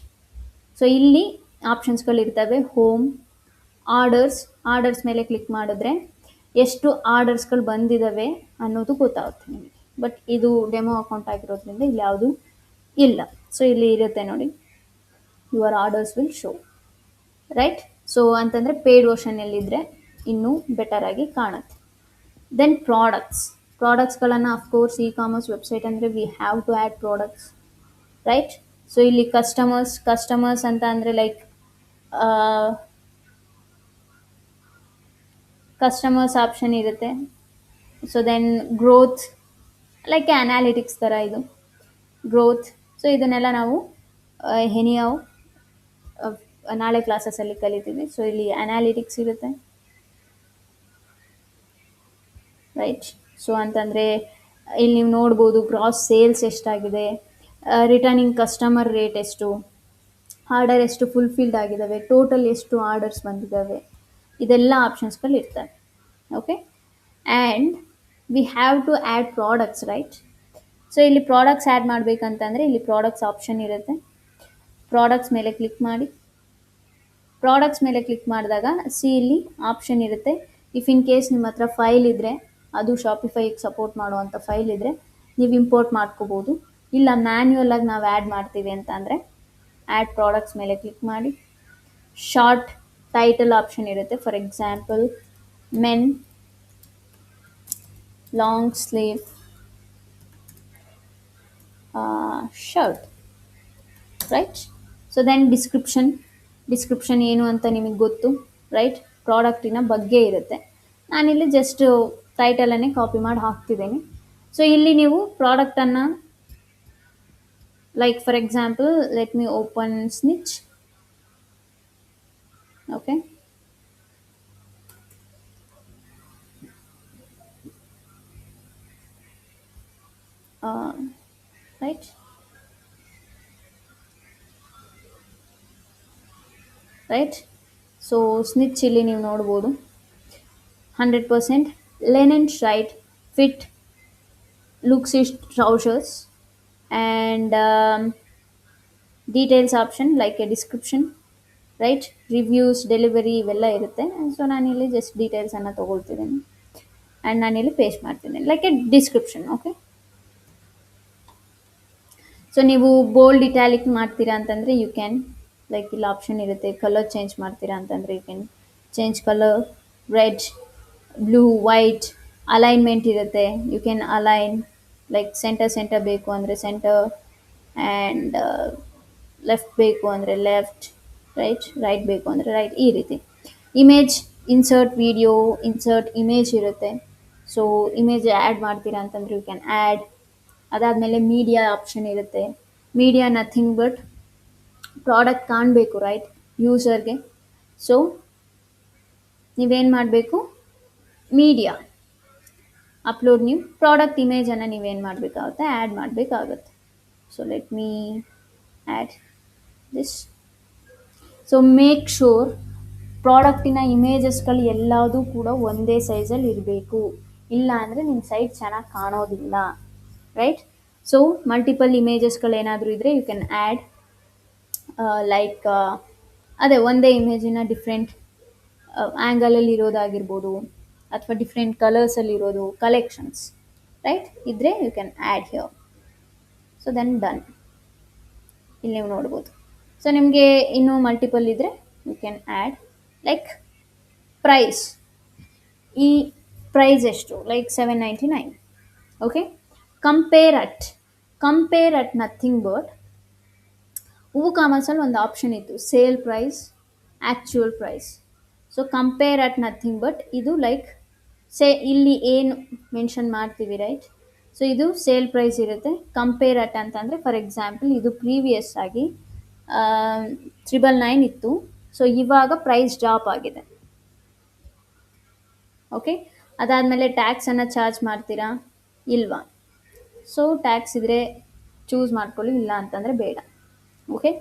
So ಇಲ್ಲಿ ಆಪ್ಷನ್ಸ್ಗಳಿರ್ತವೆ. ಹೋಮ್, ಆರ್ಡರ್ಸ್ ಮೇಲೆ ಕ್ಲಿಕ್ ಮಾಡಿದ್ರೆ ಎಷ್ಟು ಆರ್ಡರ್ಸ್ಗಳು ಬಂದಿದ್ದಾವೆ ಅನ್ನೋದು ಗೊತ್ತಾಗುತ್ತೆ ನಿಮಗೆ. ಬಟ್ ಇದು ಡೆಮೋ ಅಕೌಂಟ್ ಆಗಿರೋದ್ರಿಂದ ಇಲ್ಲಿ ಯಾವುದು ಇಲ್ಲ. ಸೊ ಇಲ್ಲಿ ಇರುತ್ತೆ ನೋಡಿ, your orders will show, right. So ಅಂತಂದರೆ ಪೇಯ್ಡ್ ವರ್ಷನಲ್ಲಿದ್ದರೆ ಇನ್ನೂ ಬೆಟರ್ ಆಗಿ ಕಾಣುತ್ತೆ. ದೆನ್ ಪ್ರಾಡಕ್ಟ್ಸ್ಗಳನ್ನು ಅಫ್ಕೋರ್ಸ್ ಇ ಕಾಮರ್ಸ್ ವೆಬ್ಸೈಟ್ ಅಂದರೆ we have to add products, right. So ಇಲ್ಲಿ ಕಸ್ಟಮರ್ಸ್ ಅಂತ ಅಂದರೆ ಲೈಕ್ ಕಸ್ಟಮರ್ಸ್ ಆಪ್ಷನ್ ಇರುತ್ತೆ. So then growth, like analytics ಥರ ಇದು ಗ್ರೋತ್. ಸೊ ಇದನ್ನೆಲ್ಲ ನಾವು ಎನಿಯೌ ನಾಳೆ ಕ್ಲಾಸಸಲ್ಲಿ ಕಲಿತೀವಿ. ಸೊ ಇಲ್ಲಿ ಅನಾಲಿಟಿಕ್ಸ್ ಇರುತ್ತೆ, ರೈಟ್. ಸೊ ಅಂತಂದರೆ ಇಲ್ಲಿ ನೀವು ನೋಡ್ಬೋದು ಗ್ರಾಸ್ ಸೇಲ್ಸ್ ಎಷ್ಟಾಗಿದೆ, ರಿಟರ್ನಿಂಗ್ ಕಸ್ಟಮರ್ ರೇಟ್ ಎಷ್ಟು, ಆರ್ಡರ್ ಎಷ್ಟು ಫುಲ್ಫಿಲ್ಡ್ ಆಗಿದ್ದಾವೆ, ಟೋಟಲ್ ಎಷ್ಟು ಆರ್ಡರ್ಸ್ ಬಂದಿದ್ದಾವೆ, ಇದೆಲ್ಲ ಆಪ್ಷನ್ಸ್ಗಳು ಇರ್ತವೆ. Okay, and we have to add products, right. So ಇಲ್ಲಿ ಪ್ರಾಡಕ್ಟ್ಸ್ ಆ್ಯಡ್ ಮಾಡಬೇಕಂತಂದರೆ ಇಲ್ಲಿ ಪ್ರಾಡಕ್ಟ್ಸ್ ಆಪ್ಷನ್ ಇರುತ್ತೆ. ಪ್ರಾಡಕ್ಟ್ಸ್ ಮೇಲೆ ಕ್ಲಿಕ್ ಮಾಡಿ. ಪ್ರಾಡಕ್ಟ್ಸ್ ಮೇಲೆ ಕ್ಲಿಕ್ ಮಾಡಿದಾಗ ಇಲ್ಲಿ ಆಪ್ಷನ್ ಇರುತ್ತೆ. ಇಫ್ ಇನ್ ಕೇಸ್ ನಿಮ್ಮ ಹತ್ರ ಫೈಲ್ ಇದ್ದರೆ, ಅದು ಶಾಪಿಫೈಗೆ ಸಪೋರ್ಟ್ ಮಾಡುವಂಥ ಫೈಲ್ ಇದ್ದರೆ ನೀವು ಇಂಪೋರ್ಟ್ ಮಾಡ್ಕೋಬೋದು. ಇಲ್ಲ ಮ್ಯಾನ್ಯುಯಲ್ ಆಗಿ ನಾವು ಆ್ಯಡ್ ಮಾಡ್ತೀವಿ ಅಂತ ಅಂದರೆ ಆ್ಯಡ್ ಪ್ರಾಡಕ್ಟ್ಸ್ ಮೇಲೆ ಕ್ಲಿಕ್ ಮಾಡಿ. ಶಾರ್ಟ್ ಟೈಟಲ್ ಆಪ್ಷನ್ ಇರುತ್ತೆ. For example men long sleeve shirt, right. So then description ಏನು ಅಂತ ನಿಮಗೆ ಗೊತ್ತು, ರೈಟ್. ಪ್ರಾಡಕ್ಟಿನ ಬಗ್ಗೆ ಇರುತ್ತೆ. ನಾನಿಲ್ಲಿ ಜಸ್ಟ್ ಟೈಟಲನ್ನೇ ಕಾಪಿ ಮಾಡಿ ಹಾಕ್ತಿದ್ದೀನಿ. ಸೊ ಇಲ್ಲಿ ನೀವು ಪ್ರಾಡಕ್ಟನ್ನು like for example let me open Snitch. Okay, right. So Snitch ಇಲ್ಲಿ ನೀವು ನೋಡ್ಬೋದು 100% linen straight fit lookish trousers and details option like a description, right. Reviews, delivery ಇವೆಲ್ಲ ಇರುತ್ತೆ. ಸೊ ನಾನಿಲ್ಲಿ ಜಸ್ಟ್ ಡೀಟೇಲ್ಸನ್ನು ತೊಗೊಳ್ತಿದ್ದೀನಿ ಆ್ಯಂಡ್ ನಾನಿಲ್ಲಿ ಪೇಸ್ಟ್ ಮಾಡ್ತೀನಿ like a description. Okay, so ನೀವು ಬೋಲ್ಡ್ ಇಟ್ಯಾಲಿಕ್ ಮಾಡ್ತೀರಾ ಅಂತಂದರೆ ಯು ಕ್ಯಾನ್, ಲೈಕ್ ಇಲ್ಲಿ ಆಪ್ಷನ್ ಇರುತ್ತೆ. ಕಲರ್ ಚೇಂಜ್ ಮಾಡ್ತೀರಾ ಅಂತಂದರೆ you can change colour, red, blue, white. Alignment ಇರುತ್ತೆ, you can align, like center ಬೇಕು ಅಂದರೆ ಸೆಂಟರ್, ಆ್ಯಂಡ್ ಲೆಫ್ಟ್ ಬೇಕು ಅಂದರೆ ಲೆಫ್ಟ್, ರೈಟ್ ಬೇಕು ಅಂದರೆ ರೈಟ್, ಈ ರೀತಿ. Image insert video, insert image ಇರುತ್ತೆ. ಸೊ ಇಮೇಜ್ ಆ್ಯಡ್ ಮಾಡ್ತೀರಾ ಅಂತಂದರೆ ಯು ಕ್ಯಾನ್ ಆ್ಯಡ್. ಅದಾದಮೇಲೆ ಮೀಡಿಯಾ ಆಪ್ಷನ್ ಇರುತ್ತೆ. ಮೀಡಿಯಾ ನಥಿಂಗ್ ಬಟ್ ಪ್ರಾಡಕ್ಟ್ ಕಾಣಬೇಕು, ರೈಟ್, ಯೂಸರ್ಗೆ. ಸೊ ನೀವೇನು ಮಾಡಬೇಕು, ಮೀಡಿಯಾ ಅಪ್ಲೋಡ್ ನ್ಯೂ ಪ್ರಾಡಕ್ಟ್ ಇಮೇಜನ್ನು ನೀವೇನು ಮಾಡಬೇಕಾಗುತ್ತೆ, ಆ್ಯಡ್ ಮಾಡಬೇಕಾಗುತ್ತೆ. So let me add this. So make sure ಪ್ರಾಡಕ್ಟಿನ ಇಮೇಜಸ್ಗಳು ಎಲ್ಲದೂ ಕೂಡ ಒಂದೇ ಸೈಜಲ್ಲಿ ಇರಬೇಕು. ಇಲ್ಲ ಅಂದರೆ ನಿಮ್ಮ ಸೈಟ್ ಚೆನ್ನಾಗಿ ಕಾಣೋದಿಲ್ಲ, ರೈಟ್. ಸೊ ಮಲ್ಟಿಪಲ್ ಇಮೇಜಸ್ಗಳು ಏನಾದರೂ ಇದ್ದರೆ ಯು ಕ್ಯಾನ್ ಆ್ಯಡ್, ಲೈಕ್ ಅದೇ ಒಂದೇ ಇಮೇಜಿನ ಡಿಫ್ರೆಂಟ್ ಆ್ಯಂಗಲಲ್ಲಿ ಇರೋದಾಗಿರ್ಬೋದು ಅಥವಾ ಡಿಫ್ರೆಂಟ್ ಕಲರ್ಸಲ್ಲಿರೋದು ಕಲೆಕ್ಷನ್ಸ್, ರೈಟ್, ಇದ್ದರೆ you can add here. So then done, ಇಲ್ಲಿ ನೀವು ನೋಡ್ಬೋದು. ಸೊ ನಿಮಗೆ ಇನ್ನೂ ಮಲ್ಟಿಪಲ್ ಇದ್ದರೆ you can add like price. ಈ ಪ್ರೈಸ್ ಎಷ್ಟು, like 799. Okay, compare at nothing but ಕಾಮರ್ಸಲ್ಲಿ ಒಂದು ಆಪ್ಷನ್ ಇತ್ತು, sale price, actual price. So compare at nothing but ಇದು ಲೈಕ್ ಇಲ್ಲಿ ಏನು ಮೆನ್ಷನ್ ಮಾಡ್ತೀವಿ, ರೈಟ್. ಸೊ ಇದು ಸೇಲ್ ಪ್ರೈಸ್ ಇರುತ್ತೆ. ಕಂಪೇರ್ ಅಟ್ ಅಂತಂದರೆ ಫಾರ್ ಎಕ್ಸಾಂಪಲ್ ಇದು ಪ್ರೀವಿಯಸ್ ಆಗಿ 999 ಇತ್ತು. ಸೊ ಇವಾಗ ಪ್ರೈಸ್ ಡ್ರಾಪ್ ಆಗಿದೆ. ಓಕೆ, ಅದಾದಮೇಲೆ ಟ್ಯಾಕ್ಸನ್ನು ಚಾರ್ಜ್ ಮಾಡ್ತೀರಾ ಇಲ್ವಾ? ಸೊ ಟ್ಯಾಕ್ಸ್ ಇದ್ದರೆ ಚೂಸ್ ಮಾಡ್ಕೊಳ್ಳಿ, ಇಲ್ಲ ಅಂತಂದರೆ ಬೇಡ. ಓಕೆ,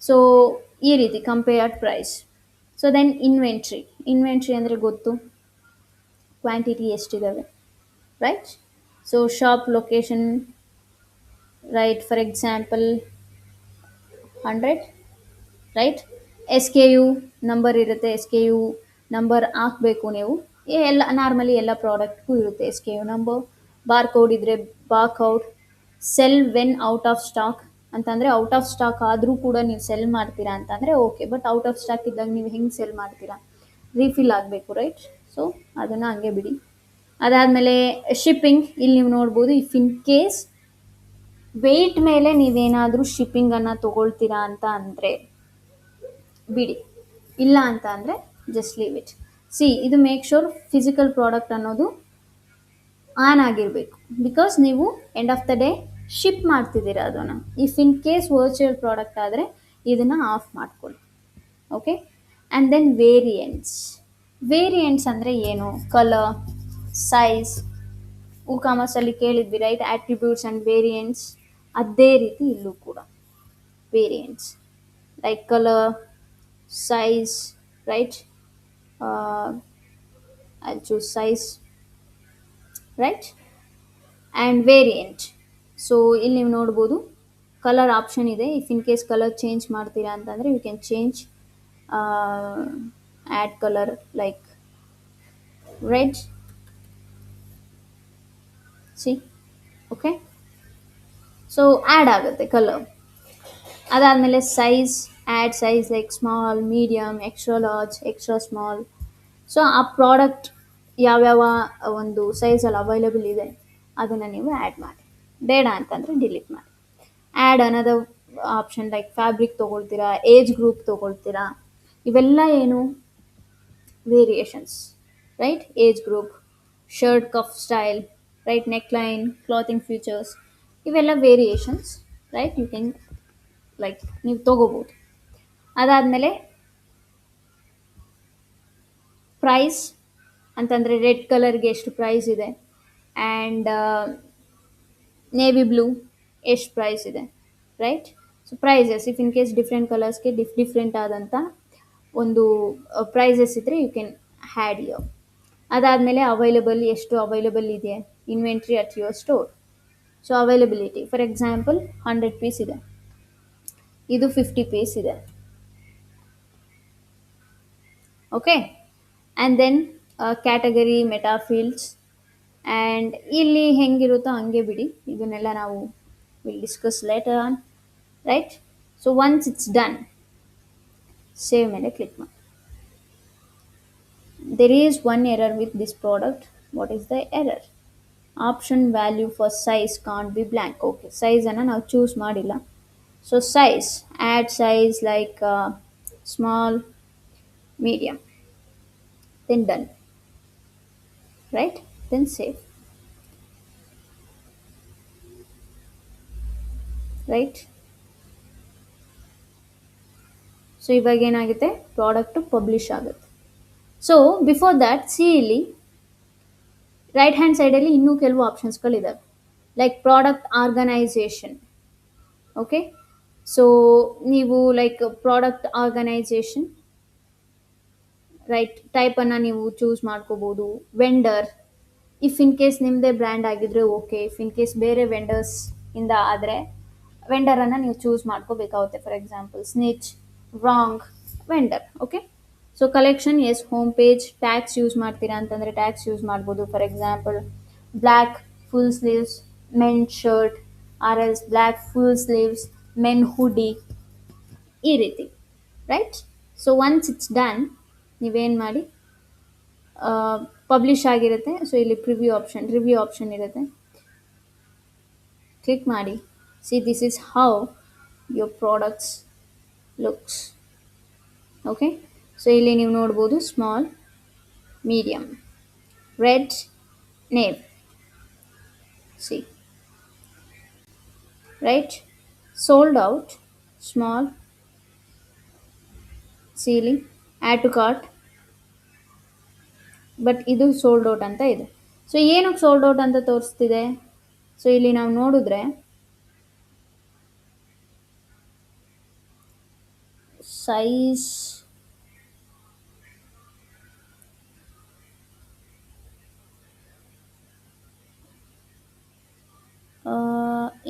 ಸೊ ಈ ರೀತಿ compared price. So then inventory ಅಂದರೆ ಗೊತ್ತು, ಕ್ವಾಂಟಿಟಿ ಎಷ್ಟಿದ್ದಾವೆ, right? So shop location, right, for example 100, right? S K U number ಇರುತ್ತೆ, ಎಸ್ ಕೆ ಯು ನಂಬರ್ ಹಾಕಬೇಕು ನೀವು. ಎಲ್ಲ ನಾರ್ಮಲಿ ಎಲ್ಲ ಪ್ರಾಡಕ್ಟ್ಗೂ ಇರುತ್ತೆ S K U number. Barcode ಇದ್ದರೆ barcode. Sell when out of stock ಅಂತಂದರೆ ಔಟ್ ಆಫ್ ಸ್ಟಾಕ್ ಆದರೂ ಕೂಡ ನೀವು ಸೆಲ್ ಮಾಡ್ತೀರಾ ಅಂತಂದರೆ okay, but out of stock ಇದ್ದಾಗ ನೀವು ಹೆಂಗೆ ಸೆಲ್ ಮಾಡ್ತೀರಾ? ರೀಫಿಲ್ ಆಗಬೇಕು, ರೈಟ್? ಸೊ ಅದನ್ನು ಹಂಗೆ ಬಿಡಿ. ಅದಾದಮೇಲೆ ಶಿಪ್ಪಿಂಗ್, ಇಲ್ಲಿ ನೀವು ನೋಡ್ಬೋದು, ಇಫ್ ಇನ್ ಕೇಸ್ ವೆಯ್ಟ್ ಮೇಲೆ ನೀವೇನಾದರೂ ಶಿಪ್ಪಿಂಗನ್ನು ತೊಗೊಳ್ತೀರಾ ಅಂತ ಅಂದರೆ ಬಿಡಿ, ಇಲ್ಲ ಅಂತ ಅಂದರೆ ಜಸ್ಟ್ ಲೀವ್ ಇಟ್. ಸಿ, ಇದು ಮೇಕ್ ಶೋರ್ ಫಿಸಿಕಲ್ ಪ್ರಾಡಕ್ಟ್ ಅನ್ನೋದು ಆನ್ ಆಗಿರಬೇಕು, ಬಿಕಾಸ್ ನೀವು end of the day ship ಮಾಡ್ತಿದ್ದೀರಾ ಅದನ್ನು. If in case virtual product ಆದರೆ ಇದನ್ನು ಆಫ್ ಮಾಡ್ಕೊಳ್ಳಿ. ಓಕೆ, ಆ್ಯಂಡ್ ದೆನ್ ವೇರಿಯಂಟ್ಸ್ ಅಂದರೆ ಏನು? ಕಲರ್, ಸೈಜ್, ಕಾಮರ್ಸಲ್ಲಿ ಕೇಳಿದ್ವಿ, ರೈಟ್? Attributes and variants. ಅದೇ ರೀತಿ ಇಲ್ಲೂ ಕೂಡ variants like colour, size, right? I'll choose size, right? And variant. So ಇಲ್ಲಿ ನೀವು ನೋಡ್ಬೋದು ಕಲರ್ ಆಪ್ಷನ್ ಇದೆ. If in case colour change ಮಾಡ್ತೀರಾ ಅಂತಂದರೆ you can change, add colour like red, see, okay? So add ಆಗುತ್ತೆ ಕಲರ್. ಅದಾದಮೇಲೆ size, add size like small, medium, extra large, extra small. So ಆ product ಯಾವ್ಯಾವ ಒಂದು ಸೈಜಲ್ಲಿ available ಇದೆ ಅದನ್ನು ನೀವು ಆ್ಯಡ್ ಮಾಡಿ. ಬೇಡ ಅಂತಂದರೆ ಡಿಲೀಟ್ ಮಾಡಿ. Add another option like fabric ತೊಗೊಳ್ತೀರಾ, ಏಜ್ ಗ್ರೂಪ್ ತೊಗೊಳ್ತೀರಾ, ಇವೆಲ್ಲ ಏನು? Variations, right? Age group, shirt cuff style, right? Neckline, clothing features, ಇವೆಲ್ಲ variations, right? You can like ನೀವು ತೊಗೋಬೋದು. ಅದಾದಮೇಲೆ ಪ್ರೈಸ್ ಅಂತಂದರೆ ರೆಡ್ ಕಲರ್ಗೆ ಎಷ್ಟು ಪ್ರೈಸ್ ಇದೆ, ಆ್ಯಂಡ್ ನೇವಿ ಬ್ಲೂ ಎಷ್ಟು ಪ್ರೈಸ್ ಇದೆ, right? So prices, if in case different ಕಲರ್ಸ್ಗೆ ಡಿಫ್ರೆಂಟ್ ಆದಂಥ ಒಂದು ಪ್ರೈಸಸ್ ಇದ್ದರೆ ಯು ಕ್ಯಾನ್ ಹ್ಯಾಡ್ ಯರ್. ಅದಾದಮೇಲೆ ಅವೈಲೇಬಲ್, ಎಷ್ಟು ಅವೈಲೇಬಲ್ ಇದೆ inventory at your store. So availability, for example 100 piece ಇದೆ, ಇದು 50 ಪೀಸ್ ಇದೆ. Okay, and then category, meta fields, and ಇಲ್ಲಿ ಹೆಂಗಿರುತ್ತೋ ಹಂಗೆ ಬಿಡಿ, ಇದನ್ನೆಲ್ಲ ನಾವು will discuss later on, right? So once it's done, save ಮೇಲೆ ಕ್ಲಿಕ್ ಮಾಡಿ. There is one error with this product. What is the error? Option value for size can't be blank. Okay, size ಅನ್ನು ನಾವು choose ಮಾಡಿಲ್ಲ. So size, add size like small, medium, then done, right? Then save, right? So ಇವಾಗ ಏನಾಗುತ್ತೆ, product publish ಆಗುತ್ತೆ. So before that, see ಇಲ್ಲಿ right hand ಸೈಡಲ್ಲಿ ಇನ್ನೂ ಕೆಲವು ಆಪ್ಷನ್ಸ್ಗಳಿದ್ದಾವೆ like product organisation. Okay, so ನೀವು ಲೈಕ್ ಪ್ರಾಡಕ್ಟ್ ಆರ್ಗನೈಸೇಷನ್, ರೈಟ್, ಟೈಪನ್ನು ನೀವು ಚೂಸ್ ಮಾಡ್ಕೋಬೋದು. ವೆಂಡರ್, ಇಫ್ ಇನ್ ಕೇಸ್ ನಿಮ್ಮದೇ ಬ್ರ್ಯಾಂಡ್ ಆಗಿದ್ರೆ ಓಕೆ, ಇಫ್ ಇನ್ ಕೇಸ್ ಬೇರೆ ವೆಂಡರ್ಸ್ ಇಂದ ಆದರೆ ವೆಂಡರನ್ನು ನೀವು ಚೂಸ್ ಮಾಡ್ಕೋಬೇಕಾಗುತ್ತೆ. ಫಾರ್ ಎಕ್ಸಾಂಪಲ್ ಸ್ನಿಚ್, ರಾಂಗ್, vendor. Okay, so collection, yes, home page. Tags use ಮಾಡ್ತೀರಾ ಅಂತಂದರೆ ಟ್ಯಾಗ್ಸ್ ಯೂಸ್ ಮಾಡ್ಬೋದು. For example black full sleeves men shirt, or else black full sleeves men hoodie, ಈ ರೀತಿ, right? So once it's done, ನೀವೇನು ಮಾಡಿ, publish ಆಗಿರುತ್ತೆ. So ಇಲ್ಲಿ review option ಇರುತ್ತೆ, ಕ್ಲಿಕ್ ಮಾಡಿ. See, this is how your products looks. Okay, so ಇಲ್ಲಿ ನೀವು ನೋಡ್ಬೋದು small, medium, red, navy. See, right? Sold out, small, ceiling, add to cart, but ಇದು ಸೋಲ್ಡ್ ಔಟ್ ಅಂತ ಇದೆ. ಸೊ ಏನಕ್ಕೆ ಸೋಲ್ಡ್ ಔಟ್ ಅಂತ ತೋರಿಸ್ತಿದೆ? ಸೊ ಇಲ್ಲಿ ನಾವು ನೋಡಿದ್ರೆ size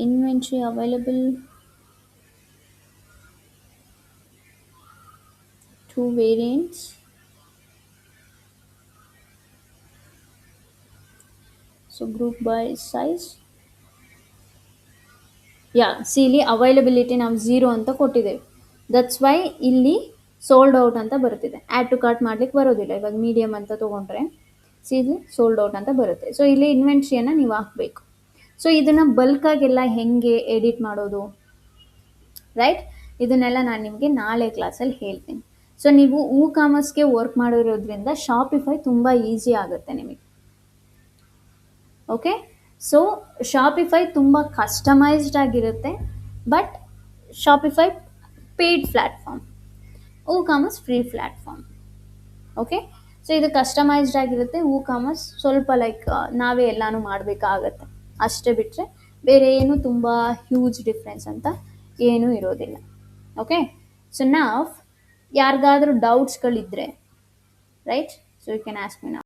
inventory available, two variants, so group by size. C ಇಲ್ಲಿ ಅವೈಲಬಿಲಿಟಿ ನಾವು 0 ಅಂತ ಕೊಟ್ಟಿದ್ದೇವೆ, ದಟ್ಸ್ ವೈ ಇಲ್ಲಿ ಸೋಲ್ಡ್ ಔಟ್ ಅಂತ ಬರುತ್ತಿದೆ. ಆ್ಯಡ್ ಟು ಕಾರ್ಟ್ ಮಾಡ್ಲಿಕ್ಕೆ ಬರೋದಿಲ್ಲ. ಇವಾಗ ಮೀಡಿಯಮ್ ಅಂತ ತೊಗೊಂಡ್ರೆ ಸಿ ಇಲ್ಲಿ ಸೋಲ್ಡ್ ಔಟ್ ಅಂತ ಬರುತ್ತೆ. ಸೊ ಇಲ್ಲಿ ಇನ್ವೆಂಟ್ರಿಯನ್ನು ನೀವು ಹಾಕಬೇಕು. ಸೊ ಇದನ್ನು ಬಲ್ಕಾಗೆಲ್ಲ ಹೆಂಗೆ ಎಡಿಟ್ ಮಾಡೋದು, ರೈಟ್? ಇದನ್ನೆಲ್ಲ ನಾನು ನಿಮಗೆ ನಾಳೆ ಕ್ಲಾಸಲ್ಲಿ ಹೇಳ್ತೀನಿ. ಸೊ ನೀವು ಕಾಮರ್ಸ್ಗೆ ವರ್ಕ್ ಮಾಡಿರೋದ್ರಿಂದ ಶಾಪಿಫೈ ತುಂಬ ಈಸಿ ಆಗುತ್ತೆ ನಿಮಗೆ. ಓಕೆ, ಸೊ ಶಾಪಿಫೈ ತುಂಬ ಕಸ್ಟಮೈಸ್ಡ್ ಆಗಿರುತ್ತೆ, but Shopify paid platform, commerce free platform. Okay, so ಇದು ಕಸ್ಟಮೈಸ್ಡ್ ಆಗಿರುತ್ತೆ. ಕಾಮರ್ಸ್ ಸ್ವಲ್ಪ ಲೈಕ್ ನಾವೇ ಎಲ್ಲನೂ ಮಾಡಬೇಕಾಗತ್ತೆ ಅಷ್ಟೇ, ಬಿಟ್ಟರೆ ಬೇರೆ ಏನು ತುಂಬ ಹ್ಯೂಜ್ ಡಿಫ್ರೆನ್ಸ್ ಅಂತ ಏನೂ ಇರೋದಿಲ್ಲ. ಓಕೆ, ಸೊ ನಾವು ಯಾರಿಗಾದರೂ ಡೌಟ್ಸ್ಗಳಿದ್ದರೆ, right, so you can ask me now.